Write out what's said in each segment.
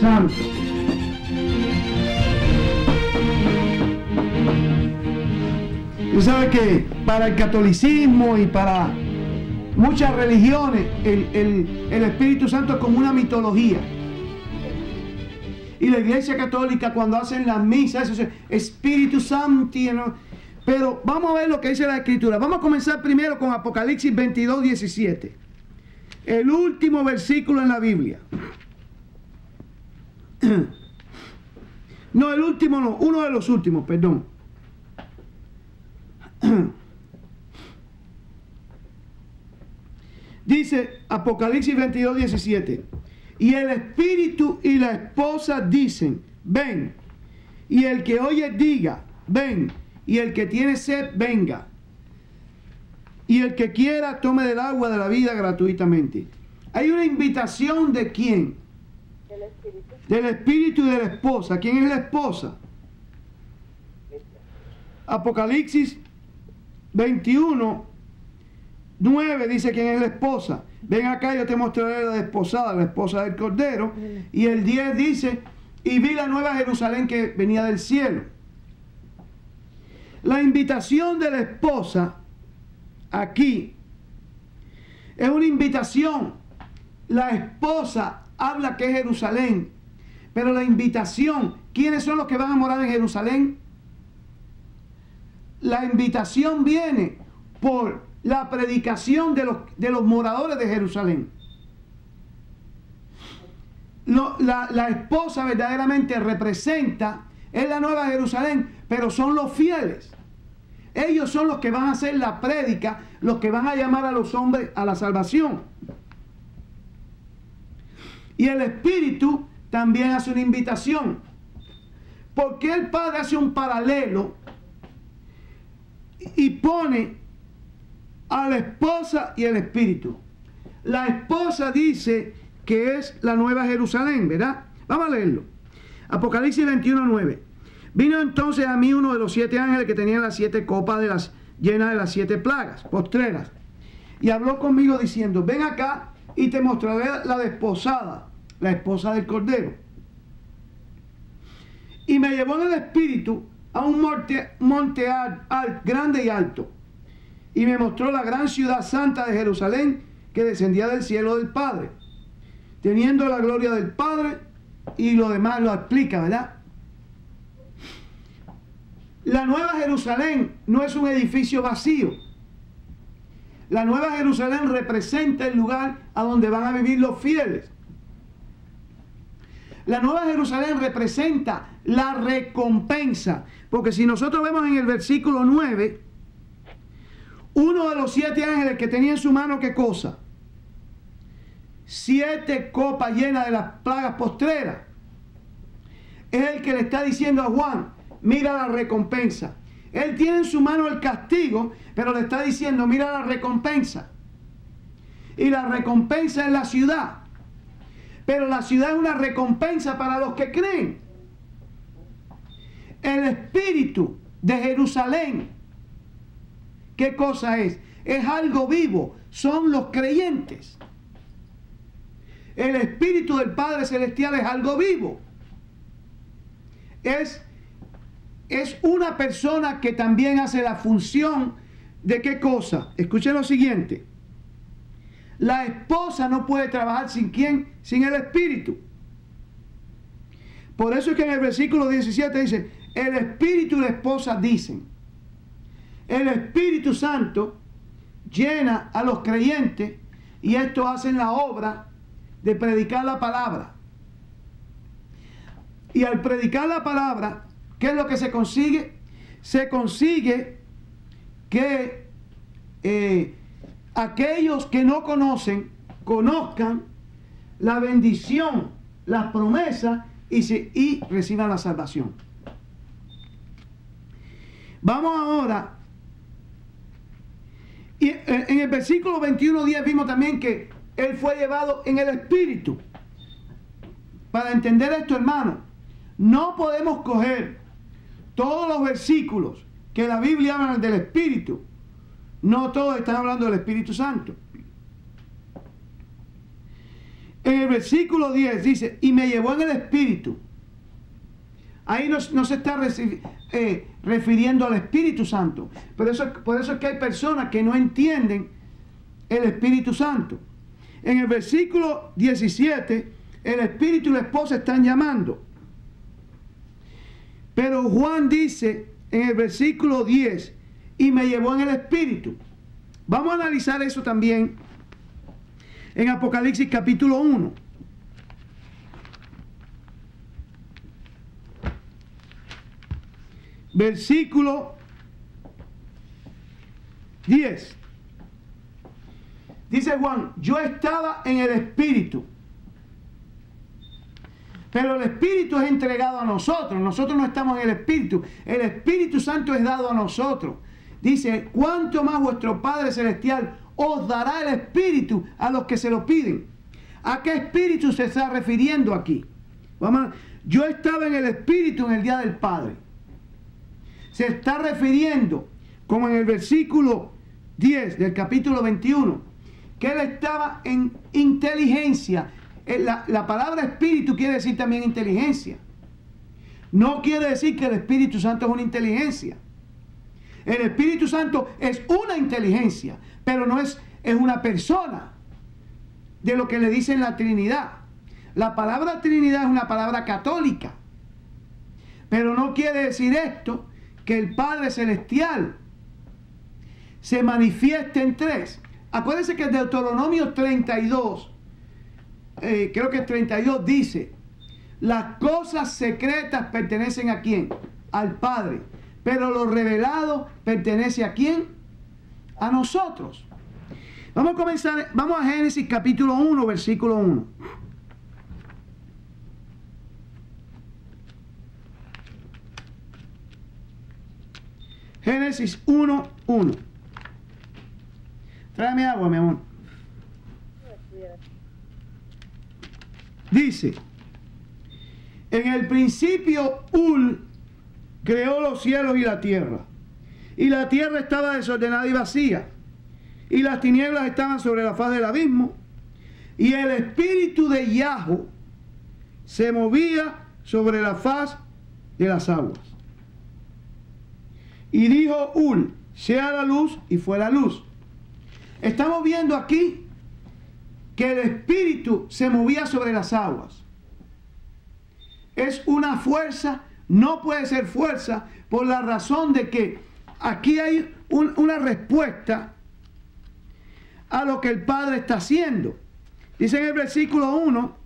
Santo. Usted sabe que para el catolicismo y para muchas religiones el Espíritu Santo es como una mitología. Y la Iglesia Católica, cuando hacen las misas, eso es Espíritu Santo, ¿no? Pero vamos a ver lo que dice la Escritura. Vamos a comenzar primero con Apocalipsis 22, 17. El último versículo en la Biblia. No, el último no, uno de los últimos, perdón. Dice Apocalipsis 22, 17. Y el espíritu y la esposa dicen, ven. Y el que oye diga, ven. Y el que tiene sed, venga. Y el que quiera, tome del agua de la vida gratuitamente. Hay una invitación ¿de quién? Del espíritu. Del espíritu y de la esposa. ¿Quién es la esposa? Apocalipsis 21, 9 dice quién es la esposa. Ven acá, yo te mostraré la desposada, la esposa del Cordero. Y el 10 dice, y vi la nueva Jerusalén que venía del cielo. La invitación de la esposa aquí es una invitación. La esposa habla que es Jerusalén, pero la invitación, ¿quiénes son los que van a morar en Jerusalén? La invitación viene por la predicación de los moradores de Jerusalén. La esposa verdaderamente representa, es la nueva Jerusalén, pero son los fieles. Ellos son los que van a hacer la prédica, los que van a llamar a los hombres a la salvación. Y el Espíritu también hace una invitación. ¿Por qué el Padre hace un paralelo y pone a la esposa y el Espíritu? La esposa dice que es la nueva Jerusalén, ¿verdad? Vamos a leerlo. Apocalipsis 21, 9. Vino entonces a mí uno de los 7 ángeles que tenían las 7 copas llenas de las 7 plagas postreras. Y habló conmigo diciendo, ven acá y te mostraré la desposada, la esposa del Cordero. Y me llevó en el Espíritu a un monte grande y alto. Y me mostró la gran ciudad santa de Jerusalén que descendía del cielo del Padre, teniendo la gloria del Padre, y lo demás lo explica, ¿verdad? La nueva Jerusalén no es un edificio vacío. La nueva Jerusalén representa el lugar a donde van a vivir los fieles. La nueva Jerusalén representa la recompensa. Porque si nosotros vemos en el versículo 9, uno de los 7 ángeles que tenía en su mano, ¿qué cosa? 7 copas llenas de las plagas postreras. Es el que le está diciendo a Juan, mira la recompensa. Él tiene en su mano el castigo, pero le está diciendo, mira la recompensa. Y la recompensa es la ciudad. Pero la ciudad es una recompensa para los que creen. El espíritu de Jerusalén, ¿qué cosa es? Es algo vivo, son los creyentes. El espíritu del Padre Celestial es algo vivo. Es una persona que también hace la función de ¿qué cosa? Escuchen lo siguiente. La esposa no puede trabajar sin ¿quién? Sin el espíritu. Por eso es que en el versículo 17 dice, el espíritu y la esposa dicen. El Espíritu Santo llena a los creyentes y estos hacen la obra de predicar la palabra. Y al predicar la palabra, ¿qué es lo que se consigue? Se consigue que aquellos que no conocen, conozcan la bendición, las promesas y reciban la salvación. Vamos ahora. Y en el versículo 21:10 vimos también que Él fue llevado en el Espíritu. Para entender esto, hermano, no podemos coger todos los versículos que la Biblia habla del Espíritu. No todos están hablando del Espíritu Santo. En el versículo 10 dice, y me llevó en el Espíritu. Ahí no se está refiriendo al Espíritu Santo. Por eso es que hay personas que no entienden el Espíritu Santo. En el versículo 17, el Espíritu y la esposa están llamando. Pero Juan dice en el versículo 10, y me llevó en el Espíritu. Vamos a analizar eso también en Apocalipsis capítulo 1. Versículo 10. Dice Juan, yo estaba en el Espíritu. Pero el Espíritu es entregado a nosotros. Nosotros no estamos en el Espíritu. El Espíritu Santo es dado a nosotros. Dice, cuánto más vuestro Padre Celestial os dará el Espíritu a los que se lo piden. ¿A qué Espíritu se está refiriendo aquí? Yo estaba en el Espíritu en el día del Padre. Se está refiriendo, como en el versículo 10 del capítulo 21, que él estaba en inteligencia. La palabra espíritu quiere decir también inteligencia. No quiere decir que el Espíritu Santo es una inteligencia. El Espíritu Santo es una inteligencia, pero no es una persona de lo que le dicen la Trinidad. La palabra Trinidad es una palabra católica, pero no quiere decir esto que el Padre Celestial se manifieste en tres. Acuérdense que el Deuteronomio 32, creo que el 32 dice, las cosas secretas pertenecen ¿a quién? Al Padre, pero lo revelado pertenece ¿a quién? A nosotros. Vamos a comenzar, vamos a Génesis capítulo 1, versículo 1. Génesis 1, 1. Tráeme agua, mi amor. Dice, en el principio Ul creó los cielos y la tierra estaba desordenada y vacía, y las tinieblas estaban sobre la faz del abismo, y el espíritu de Yahweh se movía sobre la faz de las aguas. Y dijo Ul, sea la luz, y fue la luz. Estamos viendo aquí que el espíritu se movía sobre las aguas. Es una fuerza, no puede ser fuerza, por la razón de que aquí hay una respuesta a lo que el Padre está haciendo. Dice en el versículo 1,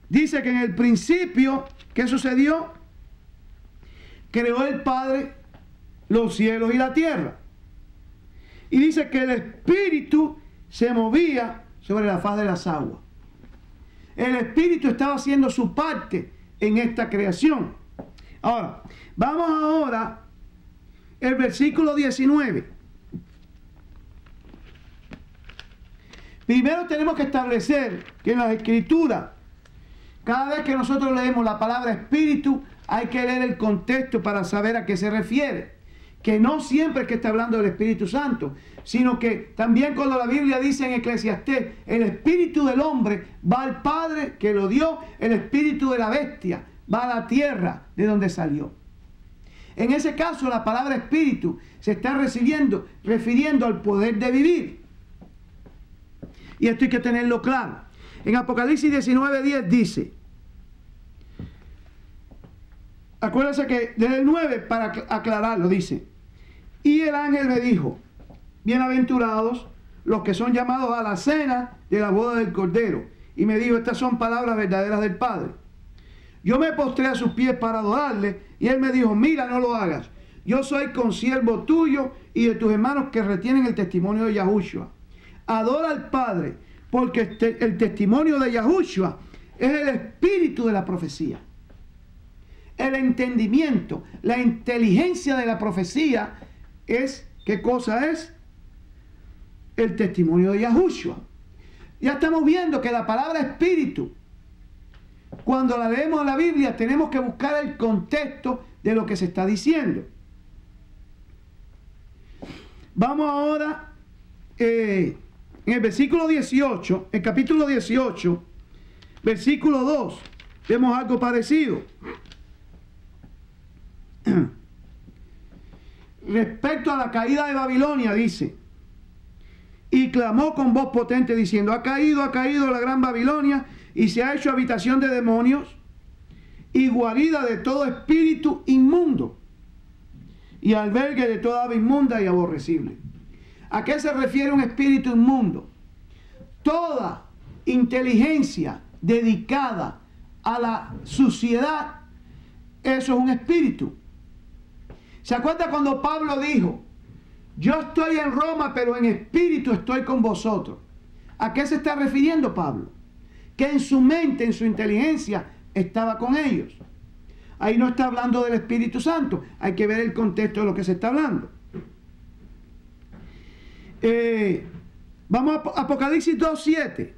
dice que en el principio, ¿qué sucedió? Creó el Padre los cielos y la tierra. Y dice que el espíritu se movía sobre la faz de las aguas. El espíritu estaba haciendo su parte en esta creación. Ahora, vamos ahora al versículo 19. Primero tenemos que establecer que en las Escrituras, cada vez que nosotros leemos la palabra espíritu, hay que leer el contexto para saber a qué se refiere. Que no siempre es que está hablando del Espíritu Santo, sino que también cuando la Biblia dice en Eclesiastés, el espíritu del hombre va al Padre que lo dio, el espíritu de la bestia va a la tierra de donde salió. En ese caso la palabra espíritu se está refiriendo al poder de vivir. Y esto hay que tenerlo claro. En Apocalipsis 19:10 dice, acuérdense que desde el 9, para aclararlo, dice, y el ángel me dijo, bienaventurados los que son llamados a la cena de la boda del Cordero. Y me dijo, estas son palabras verdaderas del Padre. Yo me postré a sus pies para adorarle, y él me dijo, mira, no lo hagas. Yo soy consiervo tuyo y de tus hermanos que retienen el testimonio de Yahushua. Adora al Padre, porque el testimonio de Yahushua es el espíritu de la profecía. El entendimiento, la inteligencia de la profecía es, ¿qué cosa es? El testimonio de Yahushua. Ya estamos viendo que la palabra espíritu, cuando la leemos en la Biblia, tenemos que buscar el contexto de lo que se está diciendo. Vamos ahora en el versículo 18, el capítulo 18 versículo 2, vemos algo parecido. Respecto a la caída de Babilonia, dice: y clamó con voz potente diciendo: ha caído la gran Babilonia, y se ha hecho habitación de demonios y guarida de todo espíritu inmundo y albergue de toda ave inmunda y aborrecible. ¿A qué se refiere un espíritu inmundo? Toda inteligencia dedicada a la suciedad, eso es un espíritu. ¿Se acuerda cuando Pablo dijo: yo estoy en Roma, pero en espíritu estoy con vosotros? ¿A qué se está refiriendo Pablo? Que en su mente, en su inteligencia, estaba con ellos. Ahí no está hablando del Espíritu Santo. Hay que ver el contexto de lo que se está hablando. Vamos a Apocalipsis 2:7.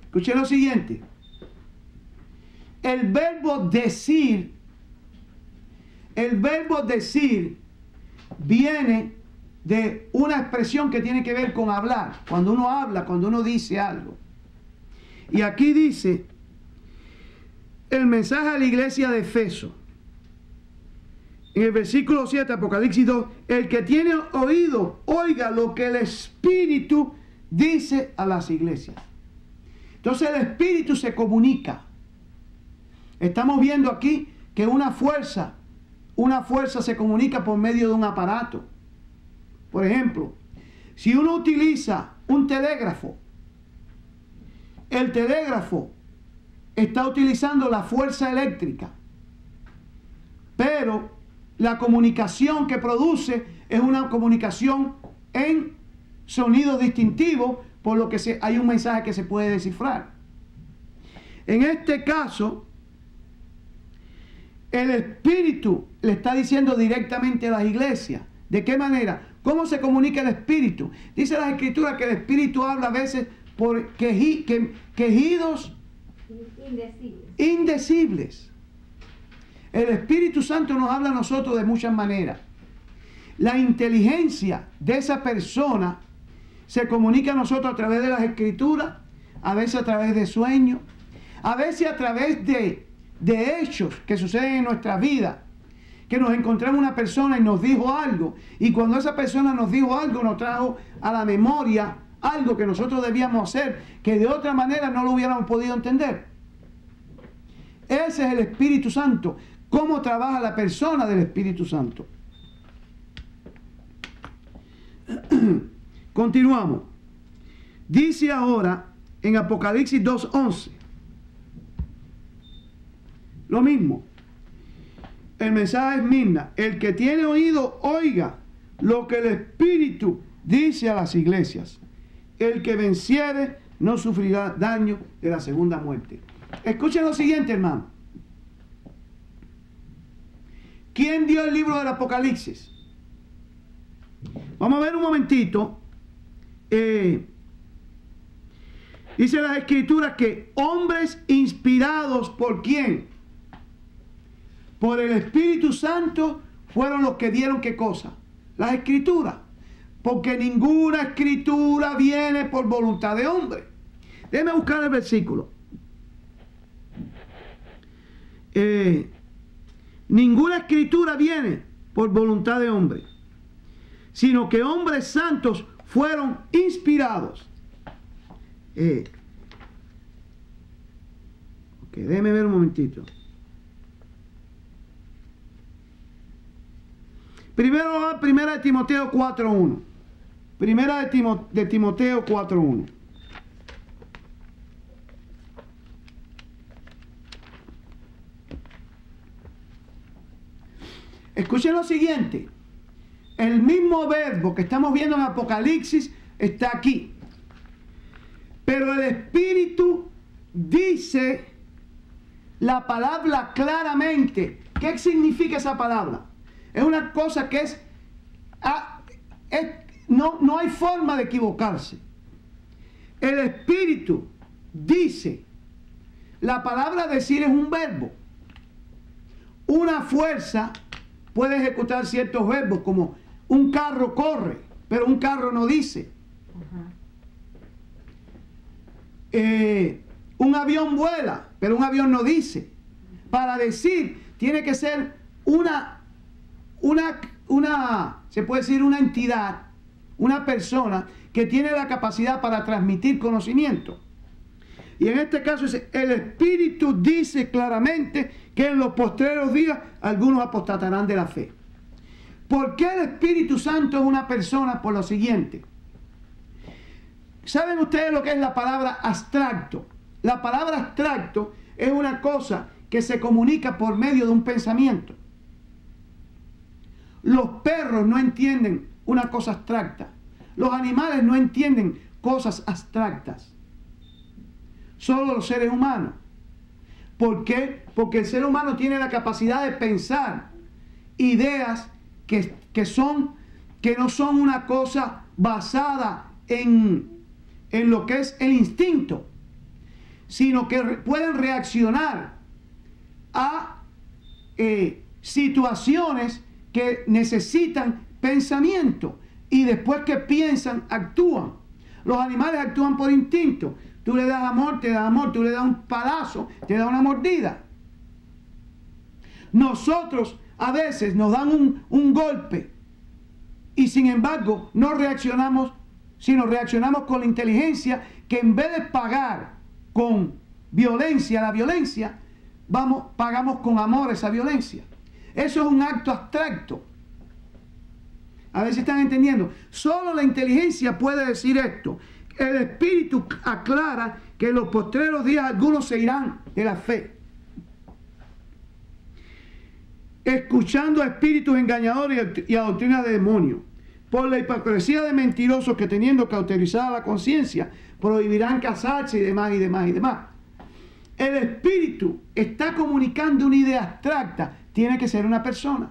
Escuchen lo siguiente. El verbo decir viene de una expresión que tiene que ver con hablar. Cuando uno habla, cuando uno dice algo. Y aquí dice el mensaje a la iglesia de Efeso. En el versículo 7, Apocalipsis 2, el que tiene oído, oiga lo que el Espíritu dice a las iglesias. Entonces el Espíritu se comunica. Estamos viendo aquí que una fuerza se comunica por medio de un aparato. Por ejemplo, si uno utiliza un telégrafo, el telégrafo está utilizando la fuerza eléctrica, pero la comunicación que produce es una comunicación en sonido distintivo, por lo que hay un mensaje que se puede descifrar. En este caso, el Espíritu le está diciendo directamente a las iglesias. ¿De qué manera? ¿Cómo se comunica el Espíritu? Dice las Escrituras que el Espíritu habla a veces por quejidos indecibles. El Espíritu Santo nos habla a nosotros de muchas maneras. La inteligencia de esa persona se comunica a nosotros a través de las Escrituras, a veces a través de sueños, a veces a través de hechos que suceden en nuestra vida, que nos encontramos una persona y nos dijo algo, y cuando esa persona nos dijo algo, nos trajo a la memoria algo que nosotros debíamos hacer, que de otra manera no lo hubiéramos podido entender. Ese es el Espíritu Santo. ¿Cómo trabaja la persona del Espíritu Santo? Continuamos. Dice ahora en Apocalipsis 2:11 lo mismo. El mensaje es Mirna: el que tiene oído, oiga lo que el Espíritu dice a las iglesias. El que venciere no sufrirá daño de la segunda muerte. Escuchen lo siguiente, hermano. ¿Quién dio el libro del Apocalipsis? Vamos a ver un momentito. Dice las Escrituras que hombres inspirados ¿por quién? Por el Espíritu Santo fueron los que dieron ¿qué cosa? Las Escrituras. Porque ninguna Escritura viene por voluntad de hombre. Déjeme buscar el versículo. Ninguna Escritura viene por voluntad de hombre, sino que hombres santos fueron inspirados. Déjeme ver un momentito. Primera de Timoteo 4:1. Primera de Timoteo 4:1. Escuchen lo siguiente. El mismo verbo que estamos viendo en Apocalipsis está aquí. Pero el Espíritu dice la palabra claramente. ¿Qué significa esa palabra? Es una cosa que no hay forma de equivocarse. El Espíritu dice. La palabra decir es un verbo. Una fuerza puede ejecutar ciertos verbos, como un carro corre, pero un carro no dice. Un avión vuela, pero un avión no dice. Para decir, tiene que ser se puede decir una entidad, una persona que tiene la capacidad para transmitir conocimiento. Y en este caso el Espíritu dice claramente que en los postreros días algunos apostatarán de la fe. ¿Por qué el Espíritu Santo es una persona? Por lo siguiente. ¿Saben ustedes lo que es la palabra abstracto? La palabra abstracto es una cosa que se comunica por medio de un pensamiento. Los perros no entienden una cosa abstracta. Los animales no entienden cosas abstractas. Solo los seres humanos. ¿Por qué? Porque el ser humano tiene la capacidad de pensar ideas que no son una cosa basada en lo que es el instinto, sino que pueden reaccionar a situaciones que necesitan pensamiento, y después que piensan, actúan. Los animales actúan por instinto. Tú le das amor, te da amor. Tú le das un palazo, te da una mordida. Nosotros a veces nos dan un golpe y sin embargo no reaccionamos, sino reaccionamos con la inteligencia, que en vez de pagar con violencia la violencia, pagamos con amor esa violencia. Eso es un acto abstracto. A ver si están entendiendo. Solo la inteligencia puede decir esto. El Espíritu aclara que en los postreros días algunos se irán de la fe, escuchando a espíritus engañadores y a doctrina de demonios, por la hipocresía de mentirosos que, teniendo cauterizada la conciencia, prohibirán casarse y demás y demás y demás. El Espíritu está comunicando una idea abstracta. Tiene que ser una persona.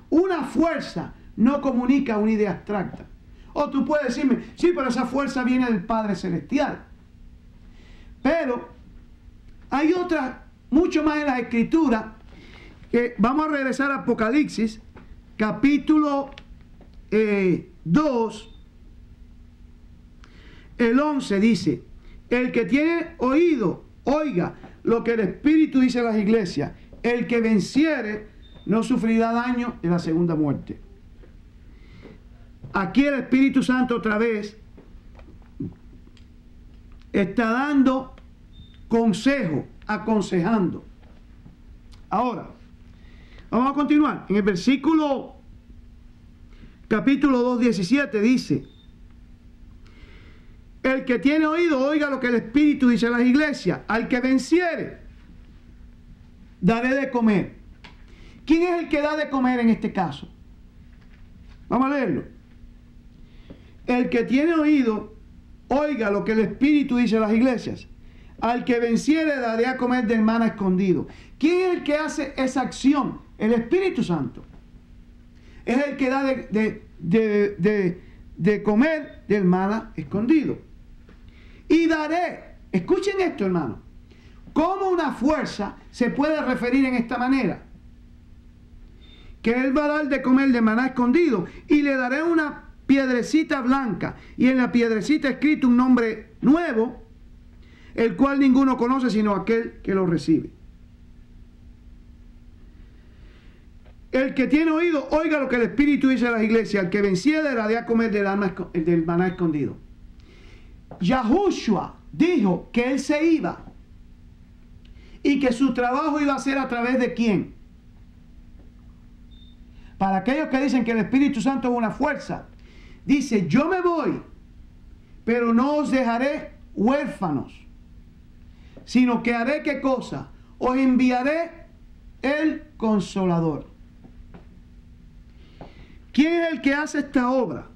Una fuerza no comunica una idea abstracta. O tú puedes decirme, sí, pero esa fuerza viene del Padre Celestial. Pero hay otra, mucho más en las Escrituras, que vamos a regresar a Apocalipsis, capítulo 2, el 11 dice: el que tiene oído, oiga lo que el Espíritu dice a las iglesias. El que venciere no sufrirá daño en la segunda muerte. Aquí el Espíritu Santo otra vez está dando consejo, aconsejando. Ahora, vamos a continuar. En el versículo capítulo 2, 17 dice: el que tiene oído, oiga lo que el Espíritu dice a las iglesias. Al que venciere, daré de comer. ¿Quién es el que da de comer en este caso? Vamos a leerlo. El que tiene oído, oiga lo que el Espíritu dice a las iglesias. Al que venciere, daré a comer del maná escondido. ¿Quién es el que hace esa acción? El Espíritu Santo. Es el que da de comer del maná escondido. Y daré, escuchen esto, hermano, ¿cómo una fuerza se puede referir en esta manera? Que él va a dar de comer de maná escondido, y le daré una piedrecita blanca, y en la piedrecita escrito un nombre nuevo, el cual ninguno conoce sino aquel que lo recibe. El que tiene oído, oiga lo que el Espíritu dice a las iglesias. Al que venciere, daré a comer del maná escondido. Yahushua dijo que él se iba y que su trabajo iba a ser a través de ¿quién? Para aquellos que dicen que el Espíritu Santo es una fuerza, dice: yo me voy, pero no os dejaré huérfanos, sino que haré ¿qué cosa? Os enviaré el Consolador. ¿Quién es el que hace esta obra?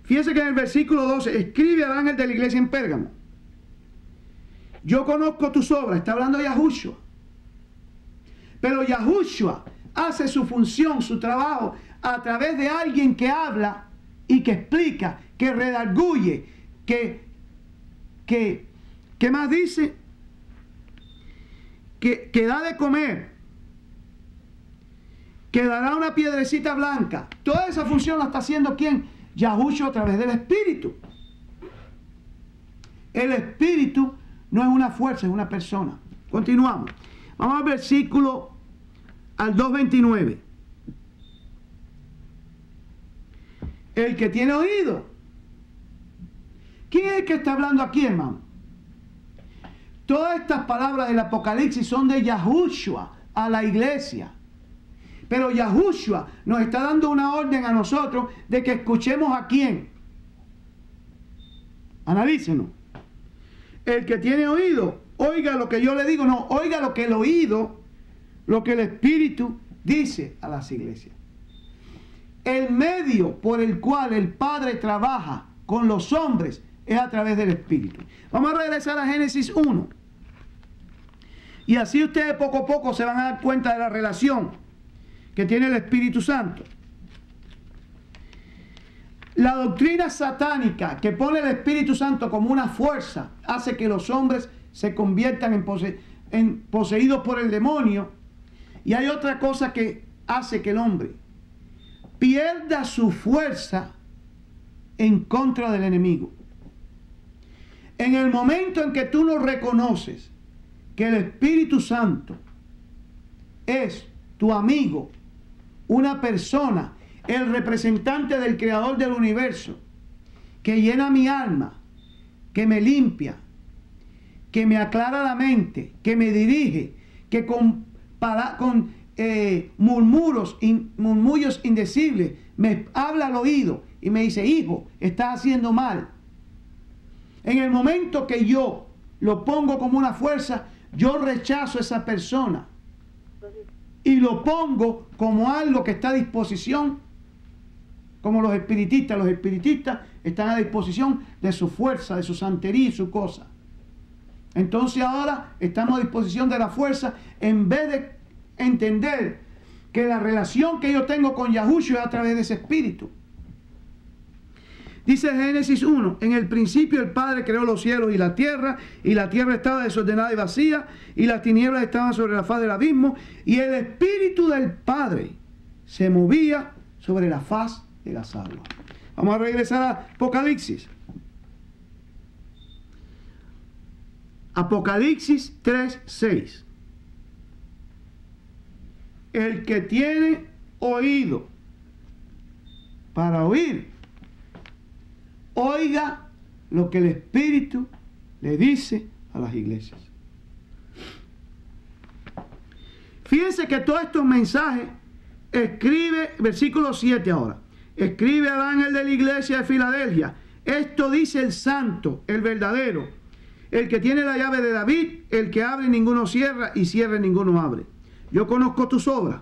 Fíjense que en el versículo 12 escribe al ángel de la iglesia en Pérgamo: yo conozco tus obras. Está hablando Yahushua. Pero Yahushua hace su función, su trabajo, a través de alguien que habla y que explica, que redarguye, ¿qué más dice? Que da de comer, quedará una piedrecita blanca. Toda esa función la está haciendo ¿quién? Yahushua a través del Espíritu. El Espíritu no es una fuerza, es una persona. Continuamos. Vamos al versículo al 2:29. El que tiene oído. ¿Quién es el que está hablando aquí, hermano? Todas estas palabras del Apocalipsis son de Yahushua a la iglesia. Pero Yahushua nos está dando una orden a nosotros de que escuchemos a quién. Analícenos. El que tiene oído, oiga lo que yo le digo, no, oiga lo que el oído, lo que el Espíritu dice a las iglesias. El medio por el cual el Padre trabaja con los hombres es a través del Espíritu. Vamos a regresar a Génesis 1. Y así ustedes poco a poco se van a dar cuenta de la relación que tiene el Espíritu Santo. La doctrina satánica que pone el Espíritu Santo como una fuerza hace que los hombres se conviertan en poseídos por el demonio. Y hay otra cosa que hace que el hombre pierda su fuerza en contra del enemigo. En el momento en que tú no reconoces que el Espíritu Santo es tu amigo, una persona, el representante del Creador del universo, que llena mi alma, que me limpia, que me aclara la mente, que me dirige, que con murmullos indecibles me habla al oído y me dice, hijo, estás haciendo mal. En el momento que yo lo pongo como una fuerza, yo rechazo a esa persona y lo pongo como algo que está a disposición, como los espiritistas. Los espiritistas están a disposición de su fuerza, de su santería y su cosa. Entonces ahora estamos a disposición de la fuerza en vez de entender que la relación que yo tengo con Yahushua es a través de ese espíritu. Dice Génesis 1, en el principio el Padre creó los cielos y la tierra estaba desordenada y vacía, y las tinieblas estaban sobre la faz del abismo, y el Espíritu del Padre se movía sobre la faz de las aguas. Vamos a regresar a Apocalipsis. Apocalipsis 3:6. El que tiene oído para oír, oiga lo que el Espíritu le dice a las iglesias. Fíjense que todos estos mensajes escribe, versículo 7 ahora, escribe al ángel de la iglesia de Filadelfia, esto dice el santo, el verdadero, el que tiene la llave de David, el que abre y ninguno cierra, y cierra y ninguno abre. Yo conozco tus obras.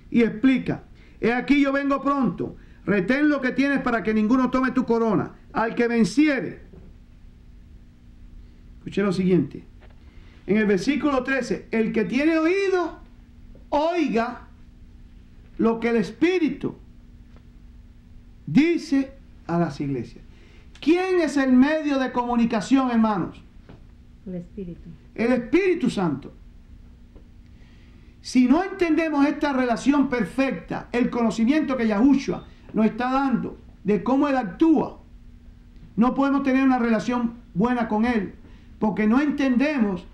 Y explica, he aquí yo vengo pronto, retén lo que tienes para que ninguno tome tu corona. Al que venciere. Escuché lo siguiente. En el versículo 13, el que tiene oído, oiga lo que el Espíritu dice a las iglesias. ¿Quién es el medio de comunicación, hermanos? El Espíritu. El Espíritu Santo. Si no entendemos esta relación perfecta, el conocimiento que Yahushua nos está dando de cómo Él actúa, no podemos tener una relación buena con Él, porque no entendemos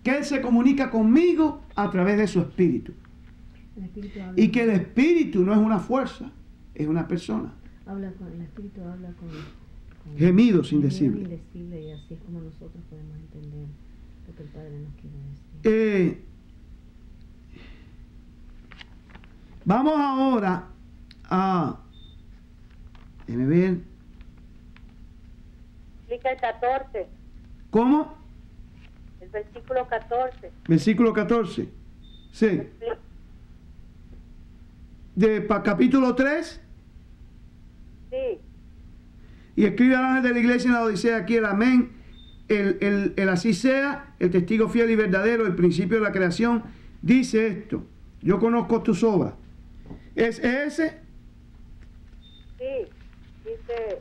que Él se comunica conmigo a través de su Espíritu. Y que el Espíritu no es una fuerza, es una persona. El Espíritu habla con gemidos indecibles. Y así es como nosotros podemos entender lo que el Padre nos quiere decir. Vamos ahora a... Déjeme ver. Explica el 14. ¿Cómo? El versículo 14. Versículo 14. Sí. Capítulo 3. Sí. Y escribe al ángel de la iglesia en la Odisea aquí el amén, el así sea, el testigo fiel y verdadero, el principio de la creación, dice esto, yo conozco tus obras. ¿Es ese? Sí, dice,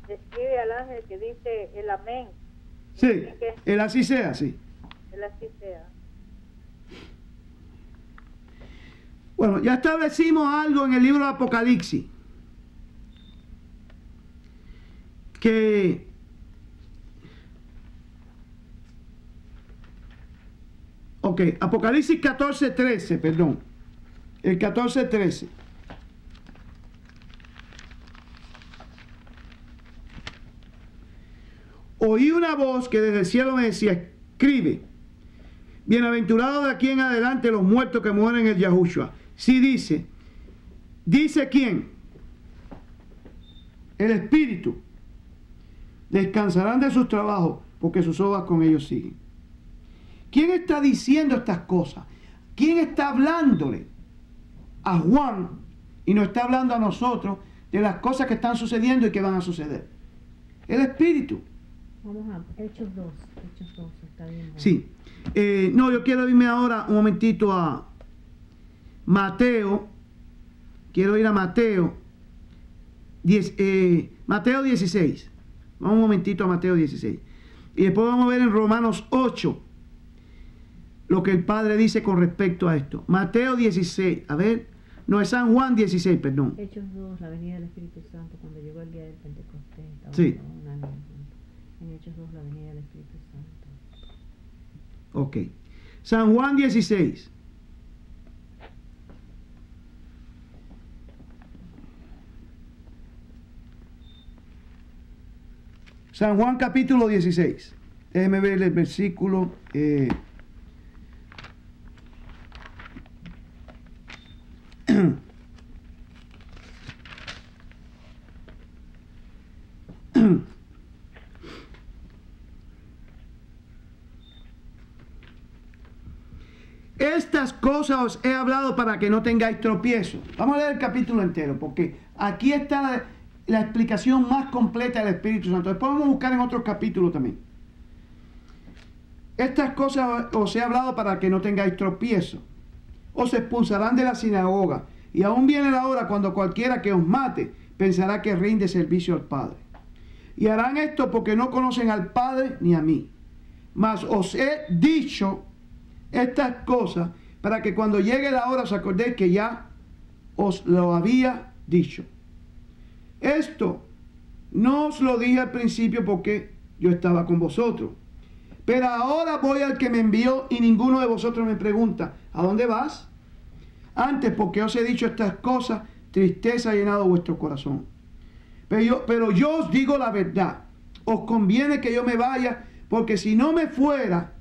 describe al ángel que dice el amén, Sí, Y que el así sea, sí. Él así sea. Bueno, ya establecimos algo en el libro de Apocalipsis. Que ok, Apocalipsis 14:13, perdón. El 14:13. Oí una voz que desde el cielo me decía, escribe, bienaventurados de aquí en adelante los muertos que mueren en el Yahushua. Sí dice, ¿dice quién? El Espíritu. Descansarán de sus trabajos porque sus obras con ellos siguen. ¿Quién está diciendo estas cosas? ¿Quién está hablándole a Juan y nos está hablando a nosotros de las cosas que están sucediendo y que van a suceder? El Espíritu. Vamos a Hechos 2, está bien. ¿No? Sí. No, yo quiero irme ahora un momentito a Mateo. Quiero ir a Mateo. Mateo 16. Vamos un momentito a Mateo 16. Y después vamos a ver en Romanos 8 lo que el Padre dice con respecto a esto. Mateo 16. A ver. No, es San Juan 16, perdón. Hechos 2, la venida del Espíritu Santo, cuando llegó el día del Pentecostés. Sí. Un año. En Hechos 2, la venida del Espíritu Santo. Ok. San Juan 16. San Juan capítulo 16. Déjeme ver el versículo. Estas cosas os he hablado para que no tengáis tropiezo. Vamos a leer el capítulo entero, porque aquí está la explicación más completa del Espíritu Santo. Después vamos a buscar en otros capítulos también. Estas cosas os he hablado para que no tengáis tropiezo. Os expulsarán de la sinagoga, y aún viene la hora cuando cualquiera que os mate pensará que rinde servicio al Padre. Y harán esto porque no conocen al Padre ni a mí. Mas os he dicho estas cosas para que cuando llegue la hora os acordéis que ya os lo había dicho. Esto no os lo dije al principio porque yo estaba con vosotros. Pero ahora voy al que me envió y ninguno de vosotros me pregunta, ¿a dónde vas? Antes, porque os he dicho estas cosas, tristeza ha llenado vuestro corazón. Pero yo os digo la verdad. Os conviene que yo me vaya, porque si no me fuera,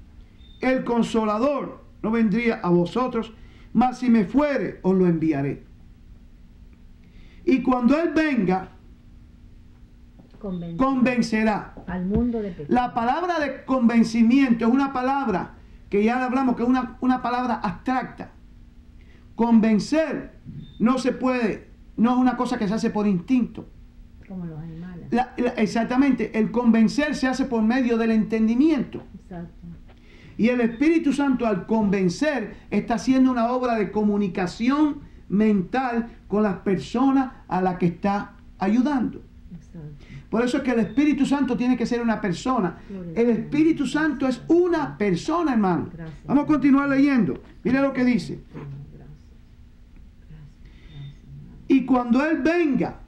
el Consolador no vendría a vosotros, mas si me fuere, os lo enviaré. Y cuando Él venga, convencerá al mundo de pecado. La palabra de convencimiento es una palabra que ya hablamos, que es una palabra abstracta. Convencer no se puede, no es una cosa que se hace por instinto. Como los animales. Exactamente, el convencer se hace por medio del entendimiento. Exacto. Y el Espíritu Santo, al convencer, está haciendo una obra de comunicación mental con las personas a las que está ayudando. Exacto. Por eso es que el Espíritu Santo tiene que ser una persona. El Espíritu Santo es una persona, hermano. Gracias. Vamos a continuar leyendo. Mire lo que dice. Y cuando Él venga,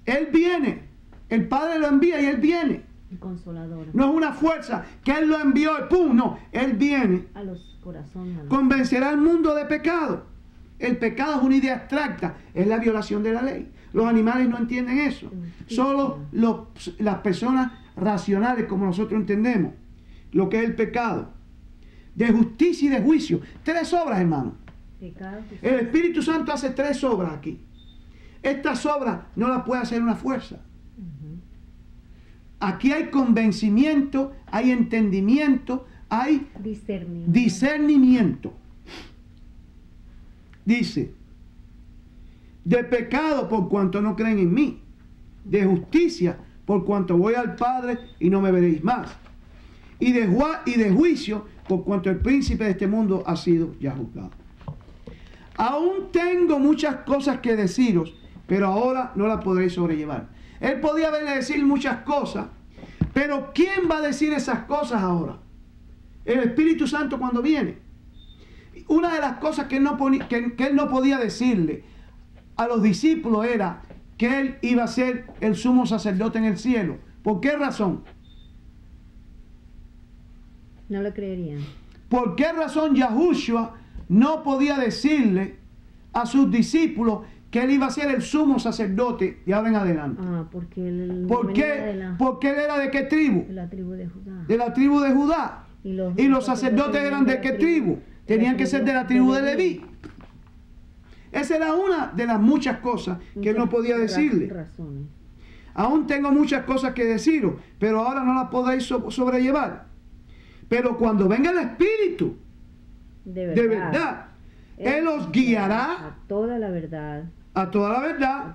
Él viene. El Padre lo envía y Él viene. El Consolador. No es una fuerza que Él lo envió y ¡pum! No, Él viene. A los corazones. Convencerá al mundo de pecado. El pecado es una idea abstracta. Es la violación de la ley. Los animales no entienden eso. Solo las personas racionales, como nosotros entendemos lo que es el pecado. De justicia y de juicio. 3 obras, hermano. Pecado, El Espíritu Santo hace 3 obras aquí. Estas obras no las puede hacer una fuerza. Aquí hay convencimiento, hay entendimiento, hay discernimiento. Dice, de pecado por cuanto no creen en mí, de justicia por cuanto voy al Padre y no me veréis más, y de juicio por cuanto el príncipe de este mundo ha sido ya juzgado. Aún tengo muchas cosas que deciros, pero ahora no las podréis sobrellevar. Él podía haberle decir muchas cosas, Pero ¿quién va a decir esas cosas ahora? El Espíritu Santo cuando viene. Una de las cosas que él no podía decirle a los discípulos era que él iba a ser el sumo sacerdote en el cielo. ¿Por qué razón? No lo creerían. ¿Por qué razón Yahushua no podía decirle a sus discípulos que él iba a ser el sumo sacerdote de ahora en adelante? Porque él ¿Por qué? Porque él era de qué tribu? de la tribu de Judá. De la tribu de Judá. Y los sacerdotes eran de qué tribu? Tenían que ser de la tribu de Leví. Esa era una de las muchas cosas que él no podía decirle. Razones. Aún tengo muchas cosas que deciros, pero ahora no las podéis sobrellevar. Pero cuando venga el Espíritu, de verdad, Él os guiará a toda la verdad. A toda la verdad,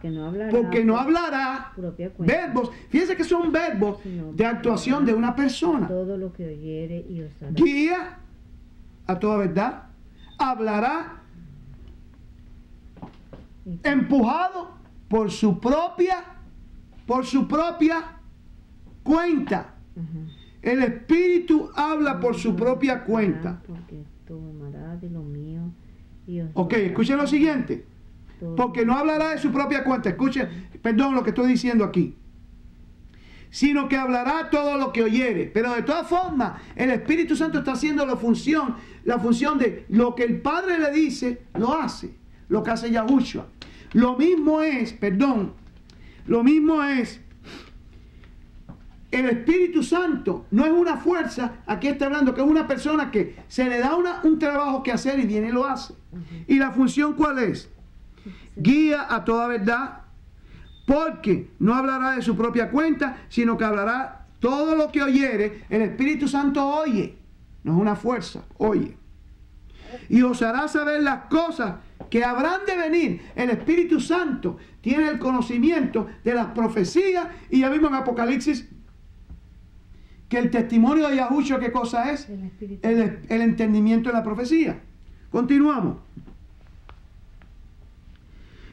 porque no hablará verbos. Fíjense que son verbos de actuación de una persona. Todo lo que oyere y os hará. Guía a toda verdad, hablará empujado por su propia cuenta. El Espíritu habla por su propia cuenta. Porque tomará de lo mío y os ok, escuchen lo siguiente. Porque no hablará de su propia cuenta. Escuchen, perdón lo que estoy diciendo aquí. Sino que hablará todo lo que oyere. Pero de todas formas, el Espíritu Santo está haciendo la función de lo que el Padre le dice, lo hace. Lo que hace Yahushua. Lo mismo es, el Espíritu Santo no es una fuerza, aquí está hablando que es una persona que se le da un trabajo que hacer y viene y lo hace. ¿Y la función cuál es? Guía a toda verdad, porque no hablará de su propia cuenta, sino que hablará todo lo que oyere. El Espíritu Santo oye, no es una fuerza, oye. Y os hará saber las cosas que habrán de venir. El Espíritu Santo tiene el conocimiento de las profecías, y ya vimos en Apocalipsis que el testimonio de Yahushua, ¿qué cosa es? El entendimiento de la profecía. Continuamos.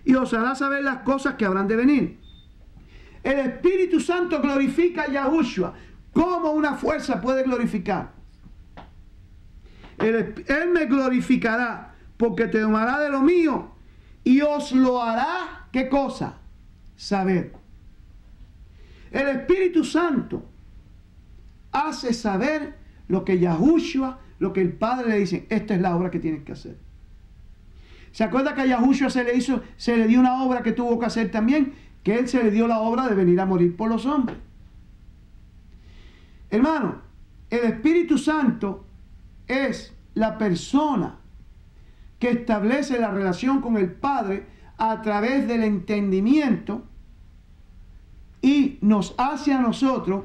Y os hará saber las cosas que habrán de venir. El Espíritu Santo glorifica a Yahushua. ¿Cómo una fuerza puede glorificar? Él me glorificará porque te tomará de lo mío y os lo hará, ¿qué cosa? Saber. El Espíritu Santo hace saber lo que Yahushua, lo que el Padre le dice. Esta es la obra que tienes que hacer. ¿Se acuerda que a Yahushua se le dio una obra que tuvo que hacer también? Que él se le dio la obra de venir a morir por los hombres. Hermano, el Espíritu Santo es la persona que establece la relación con el Padre a través del entendimiento y nos hace a nosotros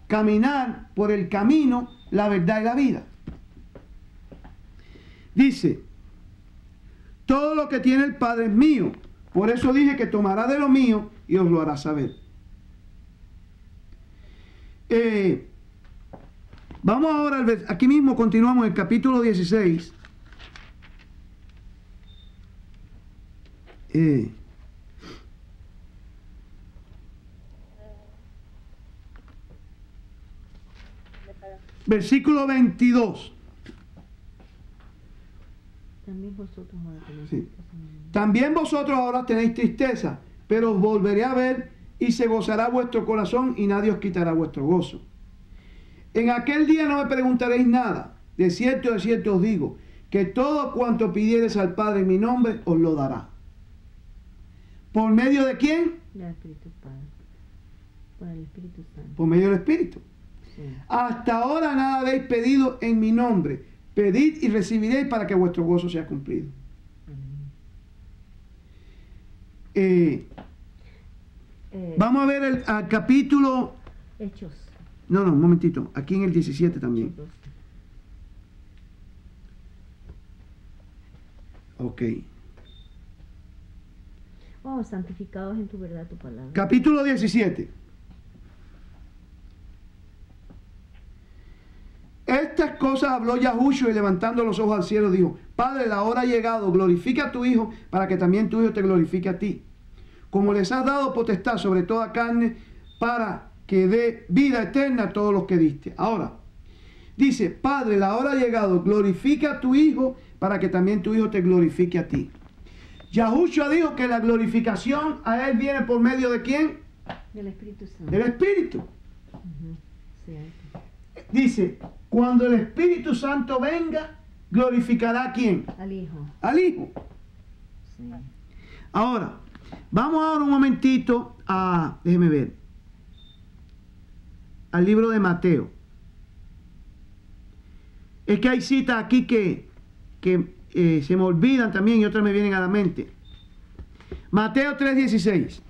caminar por el camino, la verdad y la vida. Dice, todo lo que tiene el Padre es mío, por eso dije que tomará de lo mío y os lo hará saber. Vamos ahora al ver, aquí mismo continuamos en el capítulo 16. Versículo 22. También vosotros ahora tenéis sí. También vosotros ahora tenéis tristeza, pero os volveré a ver y se gozará vuestro corazón y nadie os quitará vuestro gozo. En aquel día no me preguntaréis nada. De cierto os digo, que todo cuanto pidiereis al Padre en mi nombre, os lo dará. ¿Por medio de quién? Del Espíritu Padre. Por el Espíritu Santo. Por medio del Espíritu. Sí. Hasta ahora nada habéis pedido en mi nombre. Pedid y recibiréis para que vuestro gozo sea cumplido. Vamos a ver al capítulo... Hechos. No, un momentito. Aquí en el 17 también. Hechos. Ok. Oh, santificados en tu verdad, tu palabra. Capítulo 17. Estas cosas habló Yahushua y levantando los ojos al cielo dijo, Padre, la hora ha llegado, glorifica a tu Hijo para que también tu Hijo te glorifique a ti. Como les has dado potestad sobre toda carne para que dé vida eterna a todos los que diste. Ahora, dice, Padre, la hora ha llegado, glorifica a tu Hijo para que también tu Hijo te glorifique a ti. Yahushua dijo que la glorificación a Él viene por medio de ¿quién? Del Espíritu Santo. Del Espíritu. Cierto. Dice, cuando el Espíritu Santo venga, glorificará a ¿quién? Al Hijo. Al Hijo. Sí. Ahora, vamos ahora un momentito a, déjeme ver, al libro de Mateo. Es que hay citas aquí que se me olvidan también y otras me vienen a la mente. Mateo 3:16.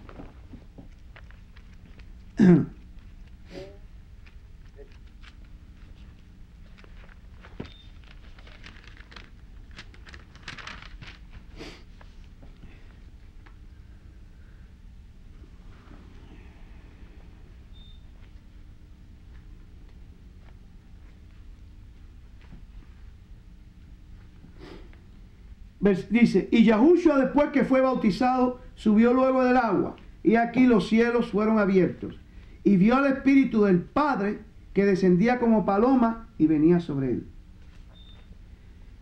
Dice, y Yahushua después que fue bautizado, subió luego del agua, y aquí los cielos fueron abiertos, y vio al Espíritu del Padre que descendía como paloma y venía sobre él.